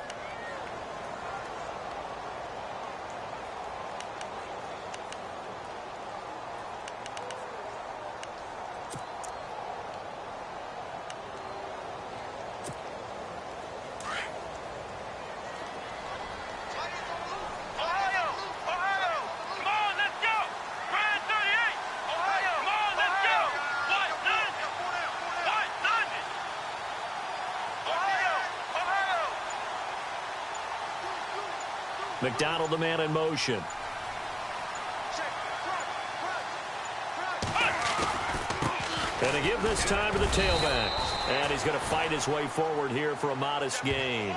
McDonald, the man in motion. And to give this time to the tailback. And he's going to fight his way forward here for a modest gain.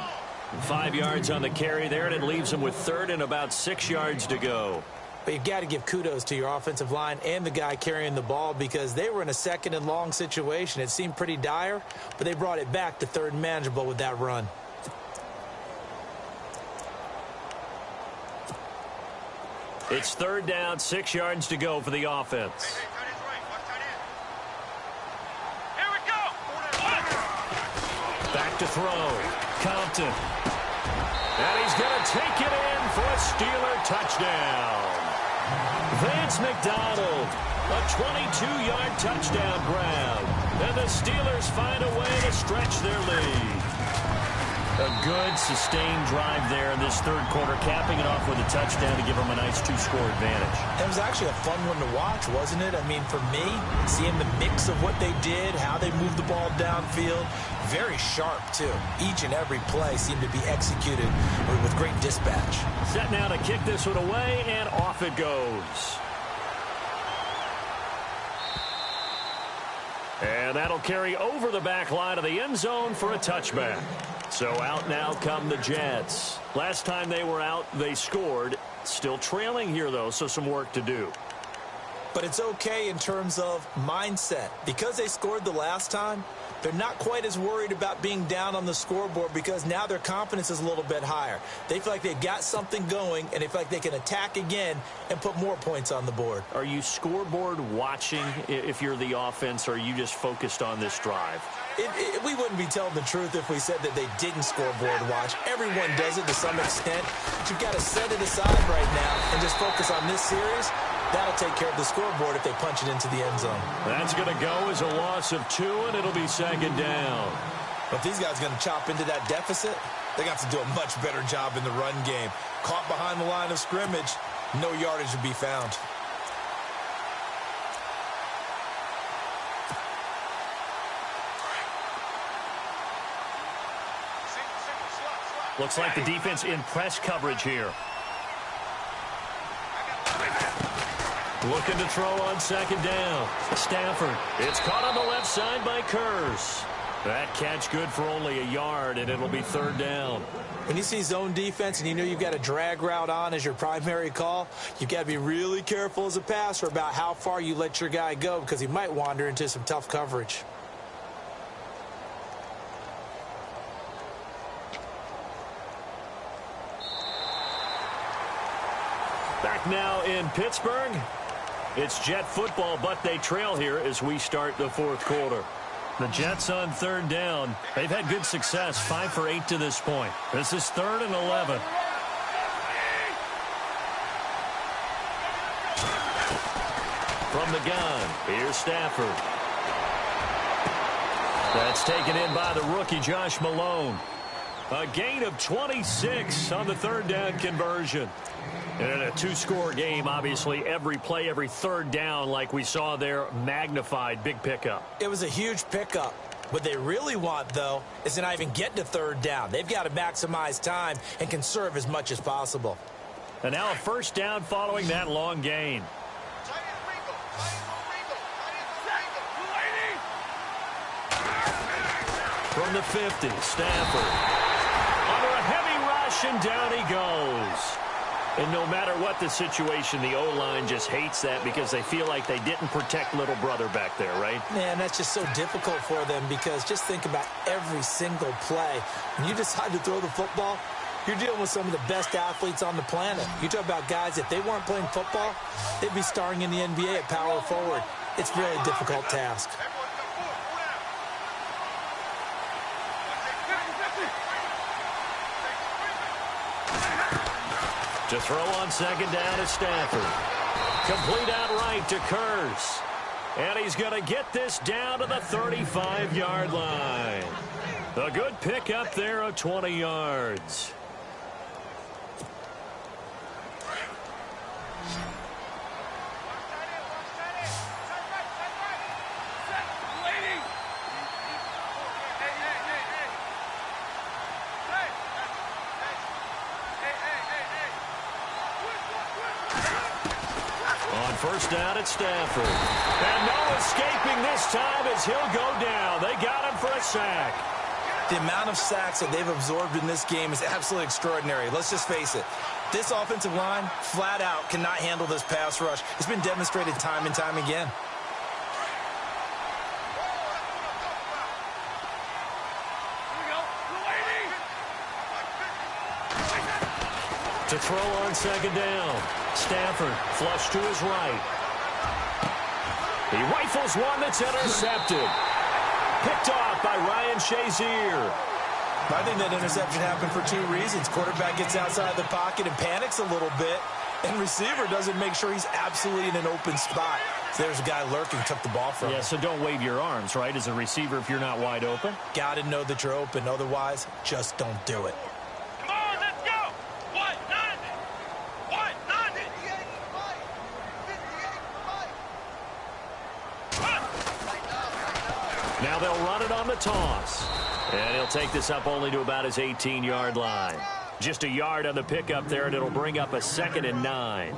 5 yards on the carry there, and it leaves him with third and about 6 yards to go. But you've got to give kudos to your offensive line and the guy carrying the ball because they were in a second and long situation. It seemed pretty dire, but they brought it back to third and manageable with that run. It's third down, 6 yards to go for the offense. Here we go. Back to throw. Compton. And he's going to take it in for a Steeler touchdown. Vance McDonald, a 22-yard touchdown grab. And the Steelers find a way to stretch their lead. A good, sustained drive there in this third quarter, capping it off with a touchdown to give them a nice 2-score advantage. It was actually a fun one to watch, wasn't it? I mean, for me, seeing the mix of what they did, how they moved the ball downfield, very sharp, too. Each and every play seemed to be executed with great dispatch. Set now to kick this one away, and off it goes. And that'll carry over the back line of the end zone for a touchback. So out now come the Jets. Last time they were out, they scored. Still trailing here, though, so some work to do. But it's okay in terms of mindset. Because they scored the last time, they're not quite as worried about being down on the scoreboard because now their confidence is a little bit higher. They feel like they've got something going, and they feel like they can attack again and put more points on the board. Are you scoreboard watching if you're the offense, or are you just focused on this drive? We wouldn't be telling the truth if we said that they didn't scoreboard watch. Everyone does it to some extent. But you've got to set it aside right now and just focus on this series. That'll take care of the scoreboard if they punch it into the end zone. That's going to go as a loss of 2, and it'll be second down. But if these guys are going to chop into that deficit, they're going to have to do a much better job in the run game. Caught behind the line of scrimmage, no yardage to be found. Looks like the defense in press coverage here. Looking to throw on second down. Stafford. It's caught on the left side by Kurz. That catch good for only a yard, and it'll be third down. When you see zone defense and you know you've got a drag route on as your primary call, you've got to be really careful as a passer about how far you let your guy go because he might wander into some tough coverage. Back now in Pittsburgh. It's Jet football, but they trail here as we start the fourth quarter. The Jets on third down. They've had good success, 5 for 8 to this point. This is 3rd and 11. From the gun, here's Stafford. That's taken in by the rookie, Josh Malone. A gain of 26 on the third down conversion. And in a two-score game, obviously, every play, every third down, like we saw there, magnified. Big pickup. It was a huge pickup. What they really want, though, is to not even get to third down. They've got to maximize time and conserve as much as possible. And now a first down following that long gain. From the 50, Stafford. Under a heavy rush, and down he goes. And no matter what the situation, the O-line just hates that because they feel like they didn't protect little brother back there, right? Man, that's just so difficult for them because just think about every single play. When you decide to throw the football, you're dealing with some of the best athletes on the planet. You talk about guys, if they weren't playing football, they'd be starring in the NBA at power forward. It's a really difficult task. To throw on second down is Stafford. Complete outright to Kurz. And he's going to get this down to the 35-yard line. A good pickup there of 20 yards. First down at Stafford. And no escaping this time as he'll go down. They got him for a sack. The amount of sacks that they've absorbed in this game is absolutely extraordinary. Let's just face it. This offensive line, flat out, cannot handle this pass rush. It's been demonstrated time and time again. To throw on second down. Stafford flush to his right. He rifles one that's intercepted. Picked off by Ryan Shazier. I think that interception happened for two reasons. Quarterback gets outside the pocket and panics a little bit, and receiver doesn't make sure he's absolutely in an open spot. So there's a guy lurking, took the ball from him. Yeah, so don't wave your arms, right, as a receiver if you're not wide open? Got to know that you're open. Otherwise, just don't do it. Now they'll run it on the toss. And he'll take this up only to about his 18-yard line. Just a yard on the pickup there, and it'll bring up a 2nd and 9.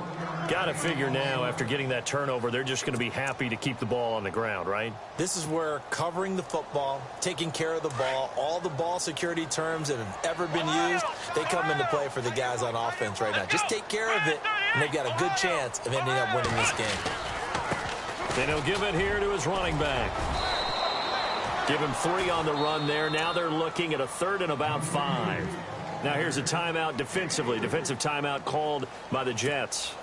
Got to figure now, after getting that turnover, they're just going to be happy to keep the ball on the ground, right? This is where covering the football, taking care of the ball, all the ball security terms that have ever been used, they come into play for the guys on offense right now. Just take care of it, and they've got a good chance of ending up winning this game. Then he'll give it here to his running back. Give him 3 on the run there. Now they're looking at a 3rd and about 5. Now here's a timeout defensively. Defensive timeout called by the Jets.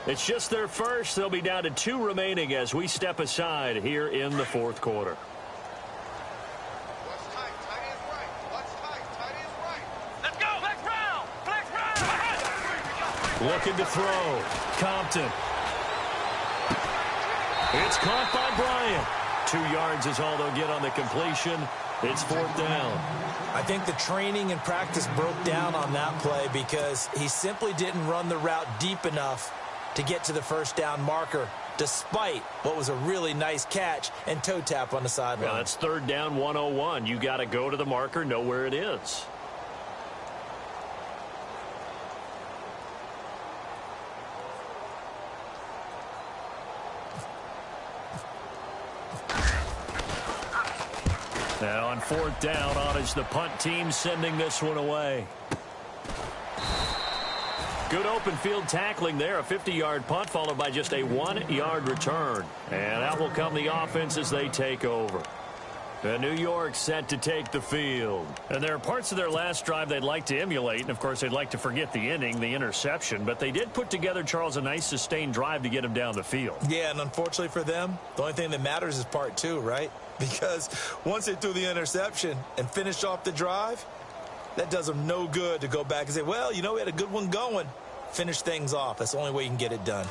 It's just their first. They'll be down to 2 remaining as we step aside here in the fourth quarter. Let's go. Flex round. Flex round. Looking to throw. Compton. It's caught by Bryant. 2 yards is all they'll get on the completion. It's 4th down. I think the training and practice broke down on that play because he simply didn't run the route deep enough to get to the first down marker, despite what was a really nice catch and toe tap on the sideline. Yeah, that's 3rd down 101. You got to go to the marker, know where it is. Now on 4th down, on is the punt team sending this one away. Good open field tackling there. A 50-yard punt followed by just a 1-yard return. And out will come the offense as they take over. And New York set to take the field. And there are parts of their last drive they'd like to emulate. And, of course, they'd like to forget the inning, the interception. But they did put together, Charles, a nice sustained drive to get him down the field. Yeah, and unfortunately for them, the only thing that matters is part 2, right? Because once they threw the interception and finished off the drive, that does them no good to go back and say, well, you know, we had a good one going. Finish things off. That's the only way you can get it done.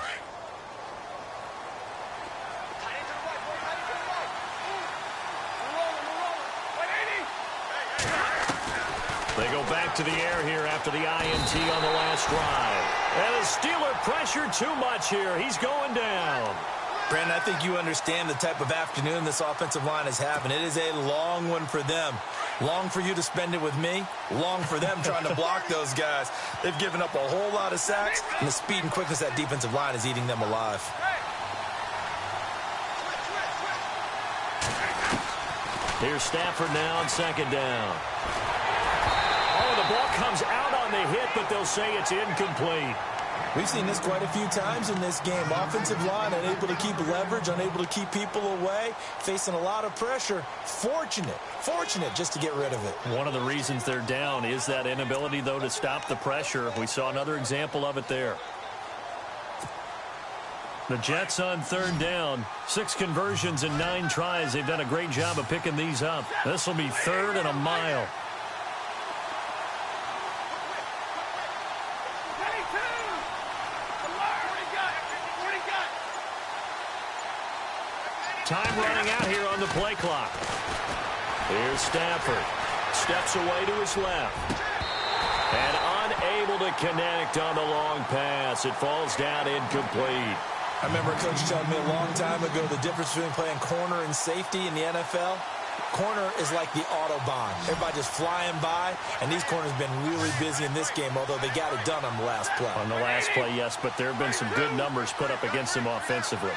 They go back to the air here after the INT on the last drive. And the Steeler pressure too much here. He's going down. Brandon, I think you understand the type of afternoon this offensive line is having. It is a long one for them. Long for you to spend it with me. Long for them trying to block those guys. They've given up a whole lot of sacks, and the speed and quickness of that defensive line is eating them alive. Here's Stafford now on second down. Oh, the ball comes out on the hit, but they'll say it's incomplete. We've seen this quite a few times in this game. Offensive line unable to keep leverage, unable to keep people away, facing a lot of pressure. Fortunate just to get rid of it. One of the reasons they're down is that inability, though, to stop the pressure. We saw another example of it there. The Jets on third down. 6 conversions and 9 tries. They've done a great job of picking these up. This will be 3rd and a mile. Time running out here on the play clock. Here's Stafford. Steps away to his left. And unable to connect on the long pass. It falls down incomplete. I remember a coach telling me a long time ago the difference between playing corner and safety in the NFL. Corner is like the Autobahn. Everybody just flying by, and these corners have been really busy in this game, although they got it done on the last play. On the last play, yes, but there have been some good numbers put up against them offensively.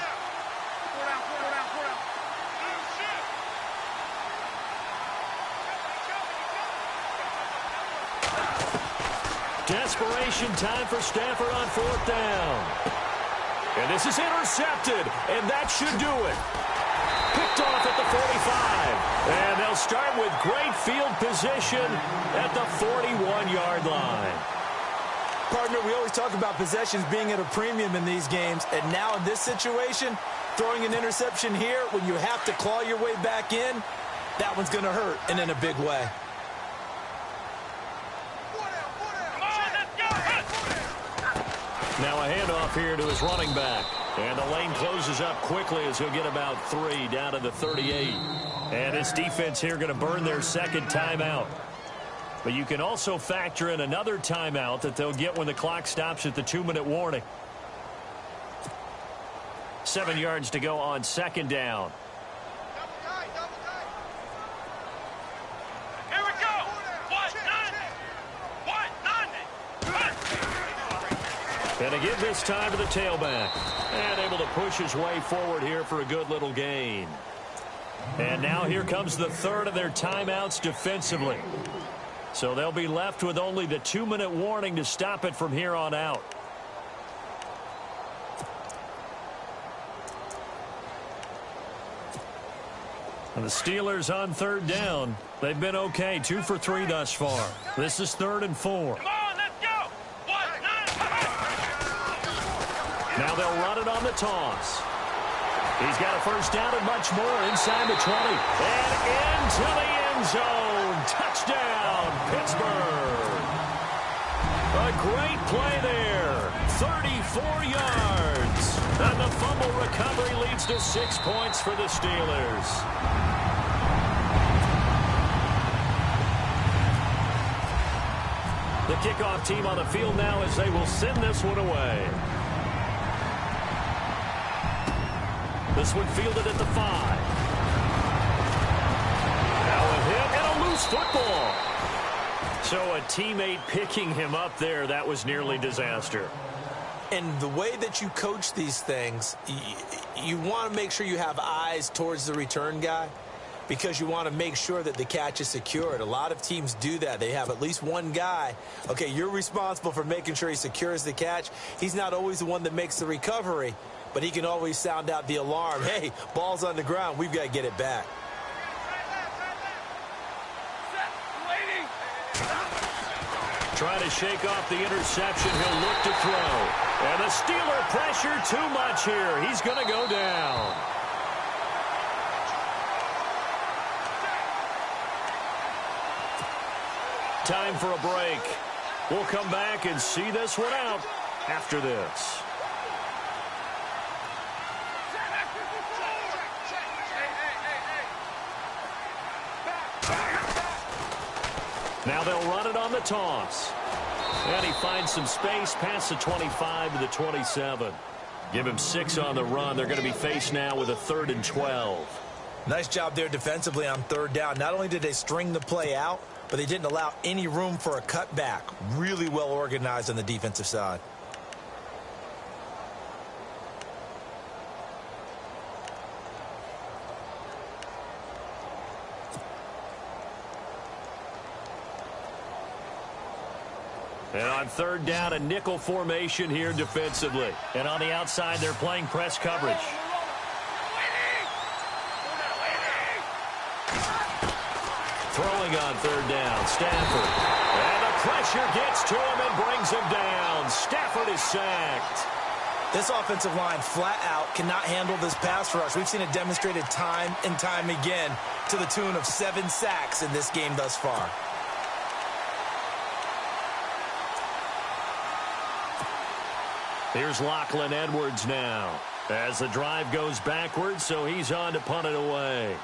Desperation time for Stafford on 4th down. And this is intercepted, and that should do it. Picked off at the 45. And they'll start with great field position at the 41-yard line. Partner, we always talk about possessions being at a premium in these games, and now in this situation, throwing an interception here when you have to claw your way back in, that one's going to hurt, and in a big way. Now a handoff here to his running back. And the lane closes up quickly as he'll get about 3 down to the 38. And his defense here going to burn their second timeout. But you can also factor in another timeout that they'll get when the clock stops at the 2-minute warning. 7 yards to go on second down. And again this time to the tailback. And able to push his way forward here for a good little gain. And now here comes the 3rd of their timeouts defensively. So they'll be left with only the 2-minute warning to stop it from here on out. And the Steelers on 3rd down. They've been okay, 2 for 3 thus far. This is 3rd and 4. Now they'll run it on the toss. He's got a first down and much more inside the 20. And into the end zone. Touchdown, Pittsburgh. A great play there. 34 yards. And the fumble recovery leads to 6 points for the Steelers. The kickoff team on the field now as they will send this one away. This one fielded at the 5. Now a hit and a loose football. So a teammate picking him up there, that was nearly disaster. And the way that you coach these things, you want to make sure you have eyes towards the return guy because you want to make sure that the catch is secured. A lot of teams do that. They have at least one guy. Okay, you're responsible for making sure he secures the catch. He's not always the one that makes the recovery, but he can always sound out the alarm. Hey, ball's on the ground. We've got to get it back. Trying to shake off the interception. He'll look to throw. And the Steeler pressure too much here. He's going to go down. Time for a break. We'll come back and see this one out after this. Now they'll run it on the toss. And he finds some space past the 25 to the 27. Give him 6 on the run. They're going to be faced now with a 3rd and 12. Nice job there defensively on 3rd down. Not only did they string the play out, but they didn't allow any room for a cutback. Really well organized on the defensive side. And on 3rd down, a nickel formation here defensively. And on the outside, they're playing press coverage. Throwing on 3rd down, Stafford. And the pressure gets to him and brings him down. Stafford is sacked. This offensive line flat out cannot handle this pass rush. We've seen it demonstrated time and time again to the tune of 7 sacks in this game thus far. Here's Lachlan Edwards now as the drive goes backwards, so he's on to punt it away.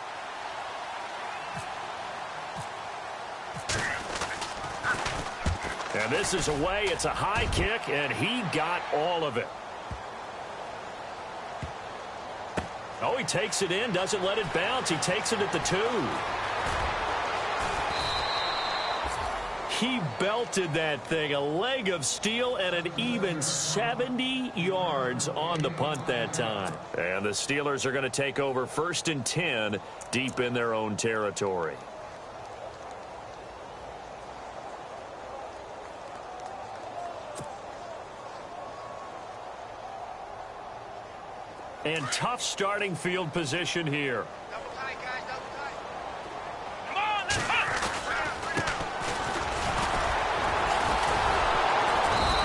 And this is away. It's a high kick, and he got all of it. Oh, he takes it in, doesn't let it bounce. He takes it at the 2. He belted that thing, a leg of steel, and an even 70 yards on the punt that time. And the Steelers are going to take over 1st and 10 deep in their own territory. And tough starting field position here. Double tight, guys, double tight. Come on, let's hunt.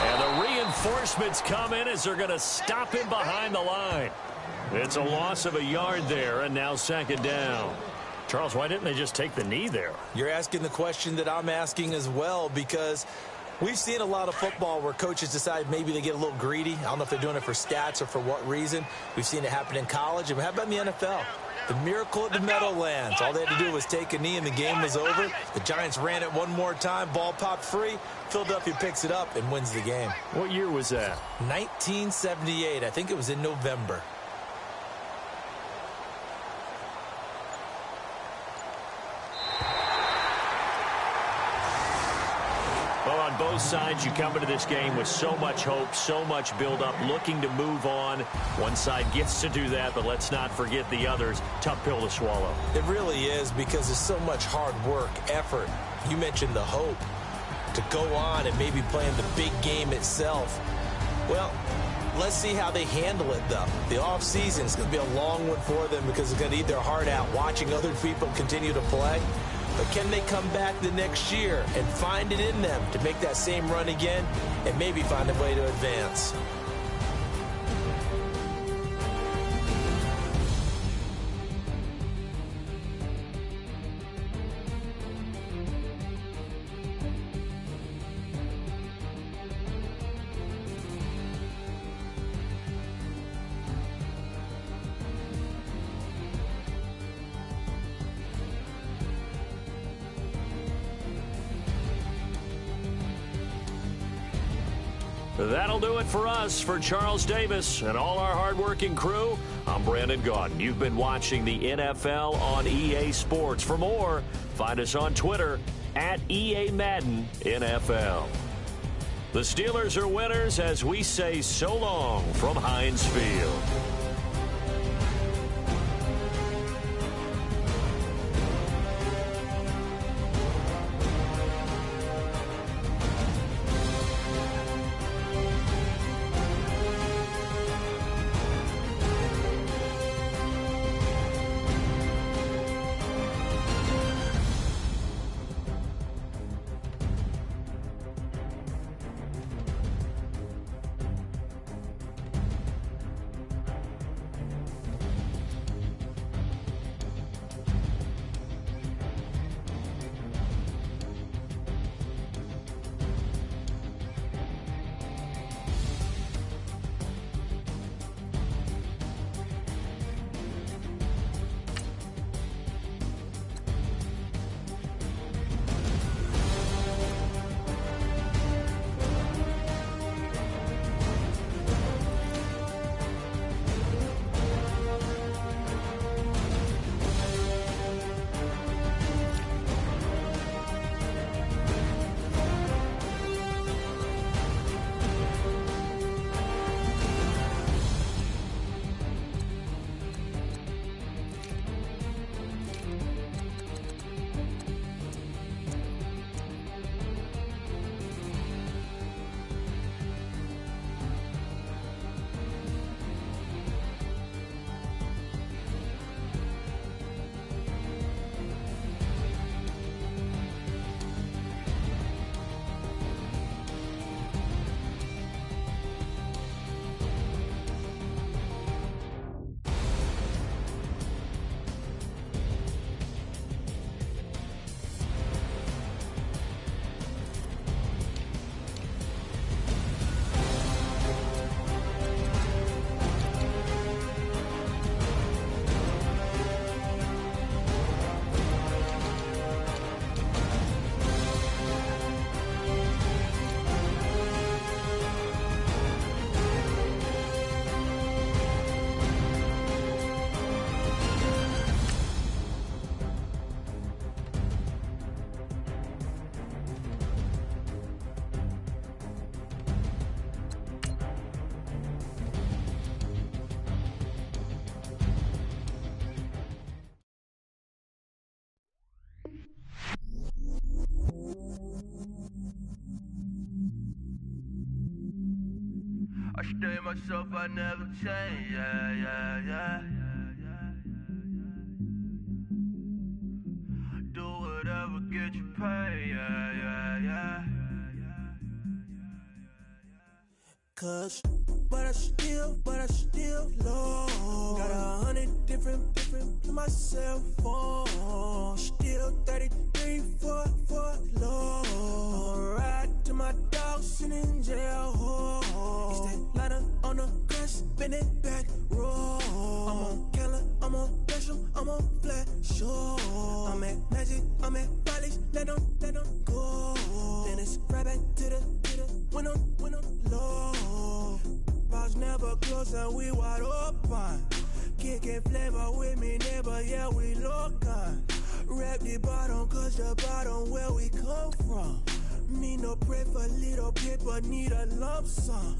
And the reinforcements come in as they're going to stop him behind the line. It's a loss of a yard there, and now 2nd down. Charles, why didn't they just take the knee there? You're asking the question that I'm asking as well, because we've seen a lot of football where coaches decide maybe they get a little greedy. I don't know if they're doing it for stats or for what reason. We've seen it happen in college. And how about in the NFL? The miracle at the Meadowlands. All they had to do was take a knee and the game was over. The Giants ran it one more time. Ball popped free. Philadelphia picks it up and wins the game. What year was that? 1978. I think it was in November. Well, on both sides, you come into this game with so much hope, so much build-up, looking to move on. One side gets to do that, but let's not forget the others. Tough pill to swallow. It really is, because there's so much hard work, effort. You mentioned the hope to go on and maybe play in the big game itself. Well, let's see how they handle it, though. The offseason is going to be a long one for them because they're going to eat their heart out watching other people continue to play. But can they come back the next year and find it in them to make that same run again and maybe find a way to advance? That'll do it for us. For Charles Davis and all our hardworking crew, I'm Brandon Gaudin. You've been watching the NFL on EA Sports. For more, find us on Twitter at EA Madden NFL. The Steelers are winners as we say so long from Heinz Field. Stay myself, I never change, yeah. Do whatever, get you paid, yeah. Cause, but I still love. Got 100 different to my cell phone. Still 33 for love. I'ma ride to my dog sitting in jail. It's that lighter on the grass, spin it back, roll. I'm on Keller, I'm on Besham, I'm on Flat Shore. I'm at Magic, I'm at Riley's, let them go. Then it's right back to the when I'm low. Bars never close and we wide open. Kicking flavor with me, neighbor, yeah, we local. Rap the bottom, cause the bottom where we come from. Me no pray for little paper, need a lump sum.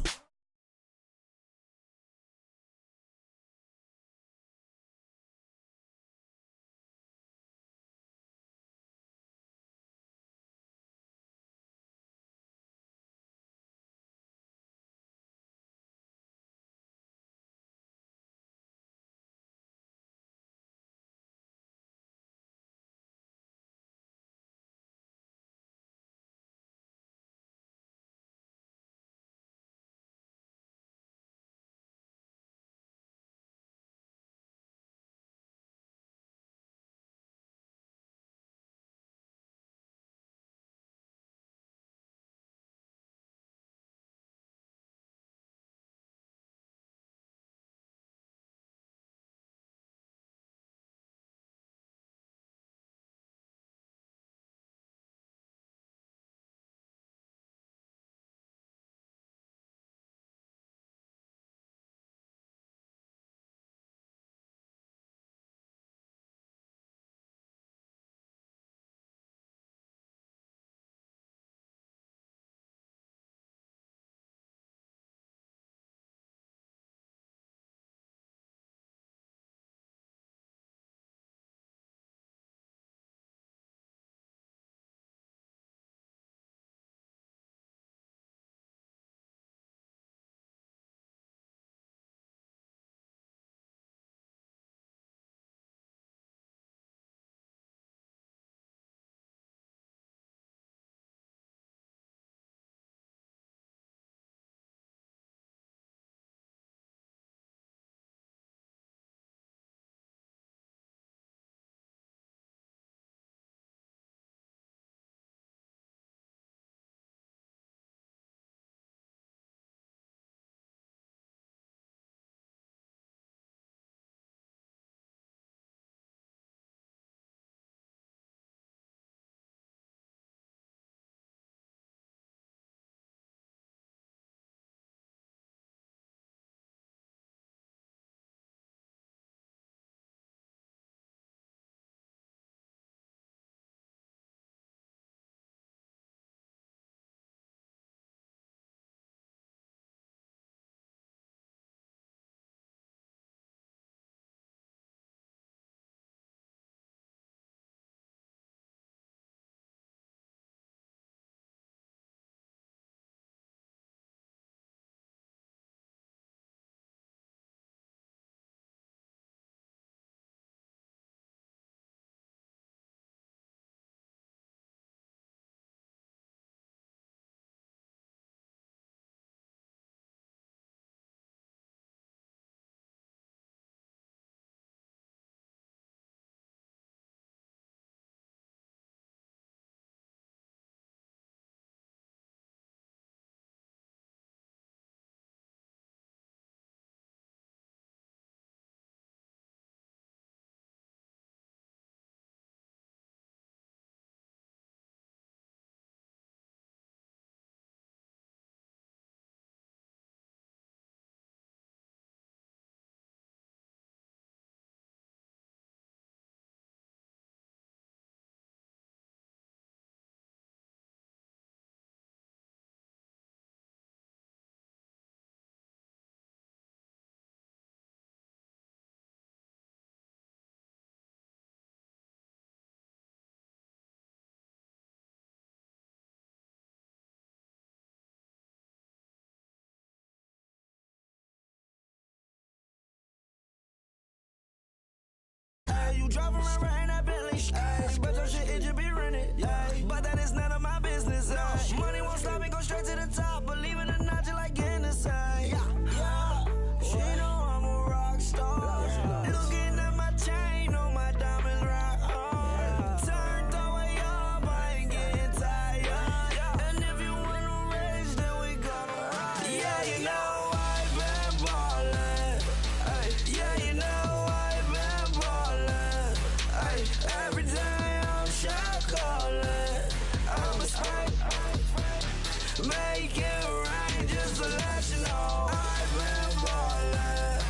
Make it rain just to let you know I've been ballin'.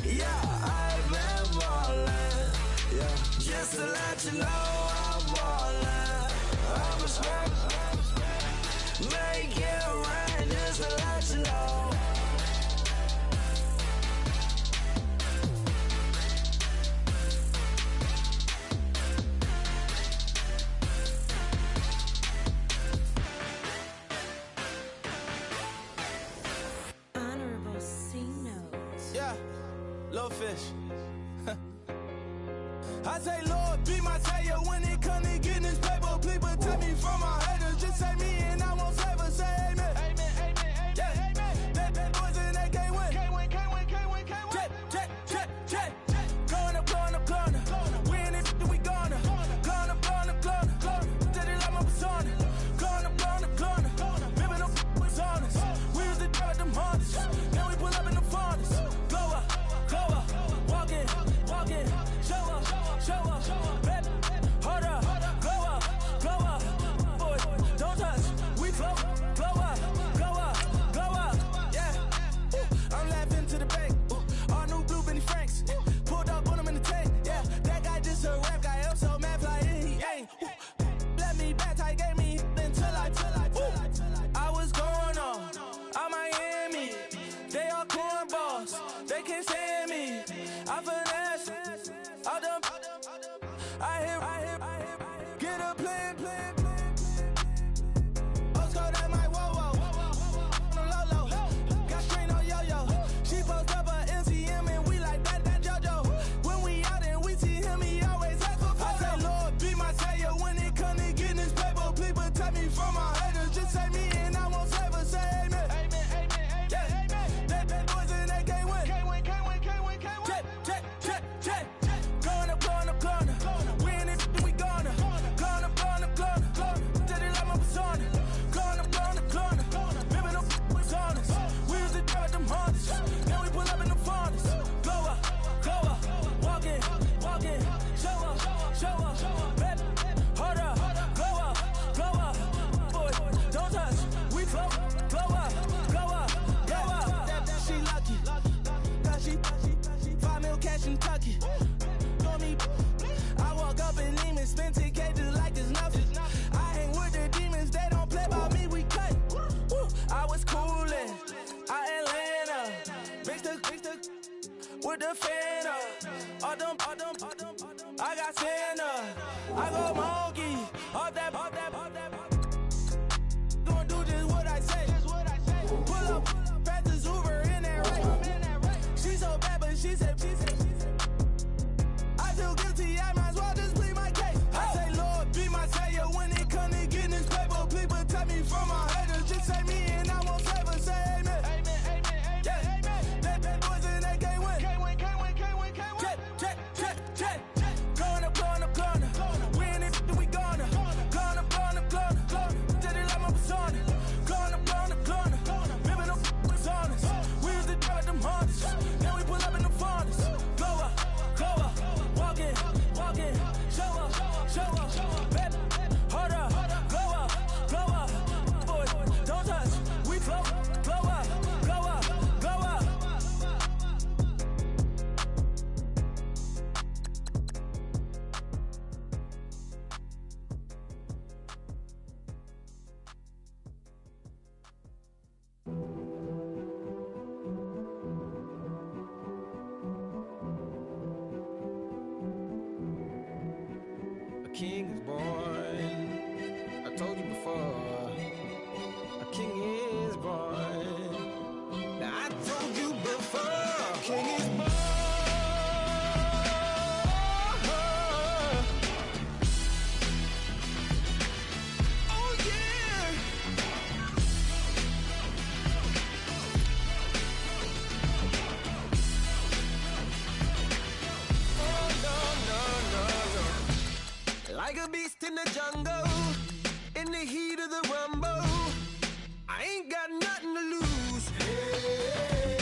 Yeah, I've been ballin'. Yeah, just to let you know I'm ballin'. I'm a smoke. Make it rain just to let you know. Honorable C notes. Yeah, little fish. I say, Lord, be my savior when it come to getting this paper. Please protect me from my haters. Just say me and I won't save her. Say amen. Amen, amen, amen, yeah. Amen. That boys and they can't win. Can't win, can't win, can't win, can't win. Check, check, check, check. Gonna, gonna, gonna. Win it, we gonna. Gonna, gonna, gonna. Tell it like my persona. Gonna, gonna, gonna. Remember them was honest. We was the dirt, them hunters. Now we pull up in the furnace. Glow up, walk in, show up, baby, hold up, glow up, boy, don't touch, we flow up, yeah. I'm laughing to the bank, all new blue Benny Franks, pulled up on him in the tank, yeah. That guy just a rap guy, I'm so mad, fly in, he ain't. Let me back, tight gave me until I was going on Miami. They all cornballs, they can't stand me. I finesse, all them. I hear, get a plan. Let's go that my whoa. On low. Got strain on yo-yo. She post up a MCM and we like that JoJo. When we out and we see him, he always ask for photo. I say, Lord, be my savior when it come to getting this paper. Please protect me from my haters. Just say me and I won't save her. Say amen. Amen, amen, amen, yeah. Amen. That boys and they can't win. Can't win. Check. Gonna. Win it, we gonna. Gonna. Tell it like my persona. Gonna. Remember them was honest. We was the dirt, them hunters. Now we pull up in the furnace. Glow up, walk in, show up, baby, hold up, glow up, boy, don't touch, we flow, glow up, yeah. She lucky, cause she 5 mil cash in Tucky. For me, I walk up in demons, spend 10K just like it's nothing. I hang with the demons, they don't play by me, we cut. Woo. I was coolin', Atlanta, mixed with the fan all them, I got Santa, I go monkey, off that. Gonna do just what I say. Pull up, pass the Uber in that right. She so bad, but she said. I feel guilty, I might as well just plead my case. I say, Lord, be my savior when it come to getting this paper. Please protect me from my haters. Just say me and I won't save her. Say amen. Amen, amen, yeah. Amen. That boys and they can't win. Can't win. Check. Gonna. Win it, we gonna. Gonna. Tell it like my persona. Gonna. Remember them was honest. We was the dirt, them hunters. Now we pull up in the furnace. Glow up, walk in, show up, baby, hold up, glow up, boy, don't touch, we flow, glow up. A king is born. I told you before. A king is born. Now I told you before. A king is born. Oh yeah. Oh no. Like a beast in the jungle, in the heat of the rumble, I ain't got nothing to lose. Hey,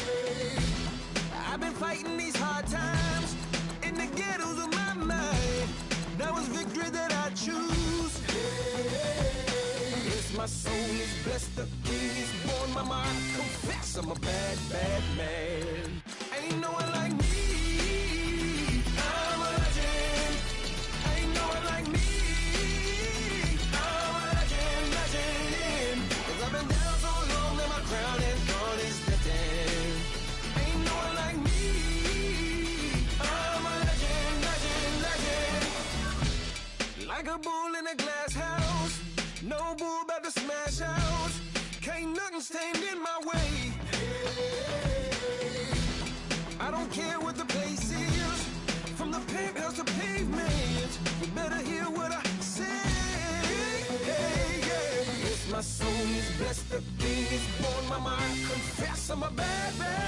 I've been fighting these hard times in the ghettos of my mind. Now it's victory that I choose. Hey, it's my my soul is blessed, the king is born. Mama, I confess I'm a bad, bad man. Ain't no one like me. I'm a legend. Ain't no one like me. I'm a legend, legend. 'Cause I've been down so long that my crown and thorn is lifted. Ain't no one like me. I'm a legend, legend, legend. Like a bull in a glass house. No bull about to smash out. Can't nothing stand in my way. I don't care what the place is. From the penthouse to pavement. You better hear what I say. Hey, yeah. Yes, my soul is blessed. The king is born. Mama, I confess I'm a bad, bad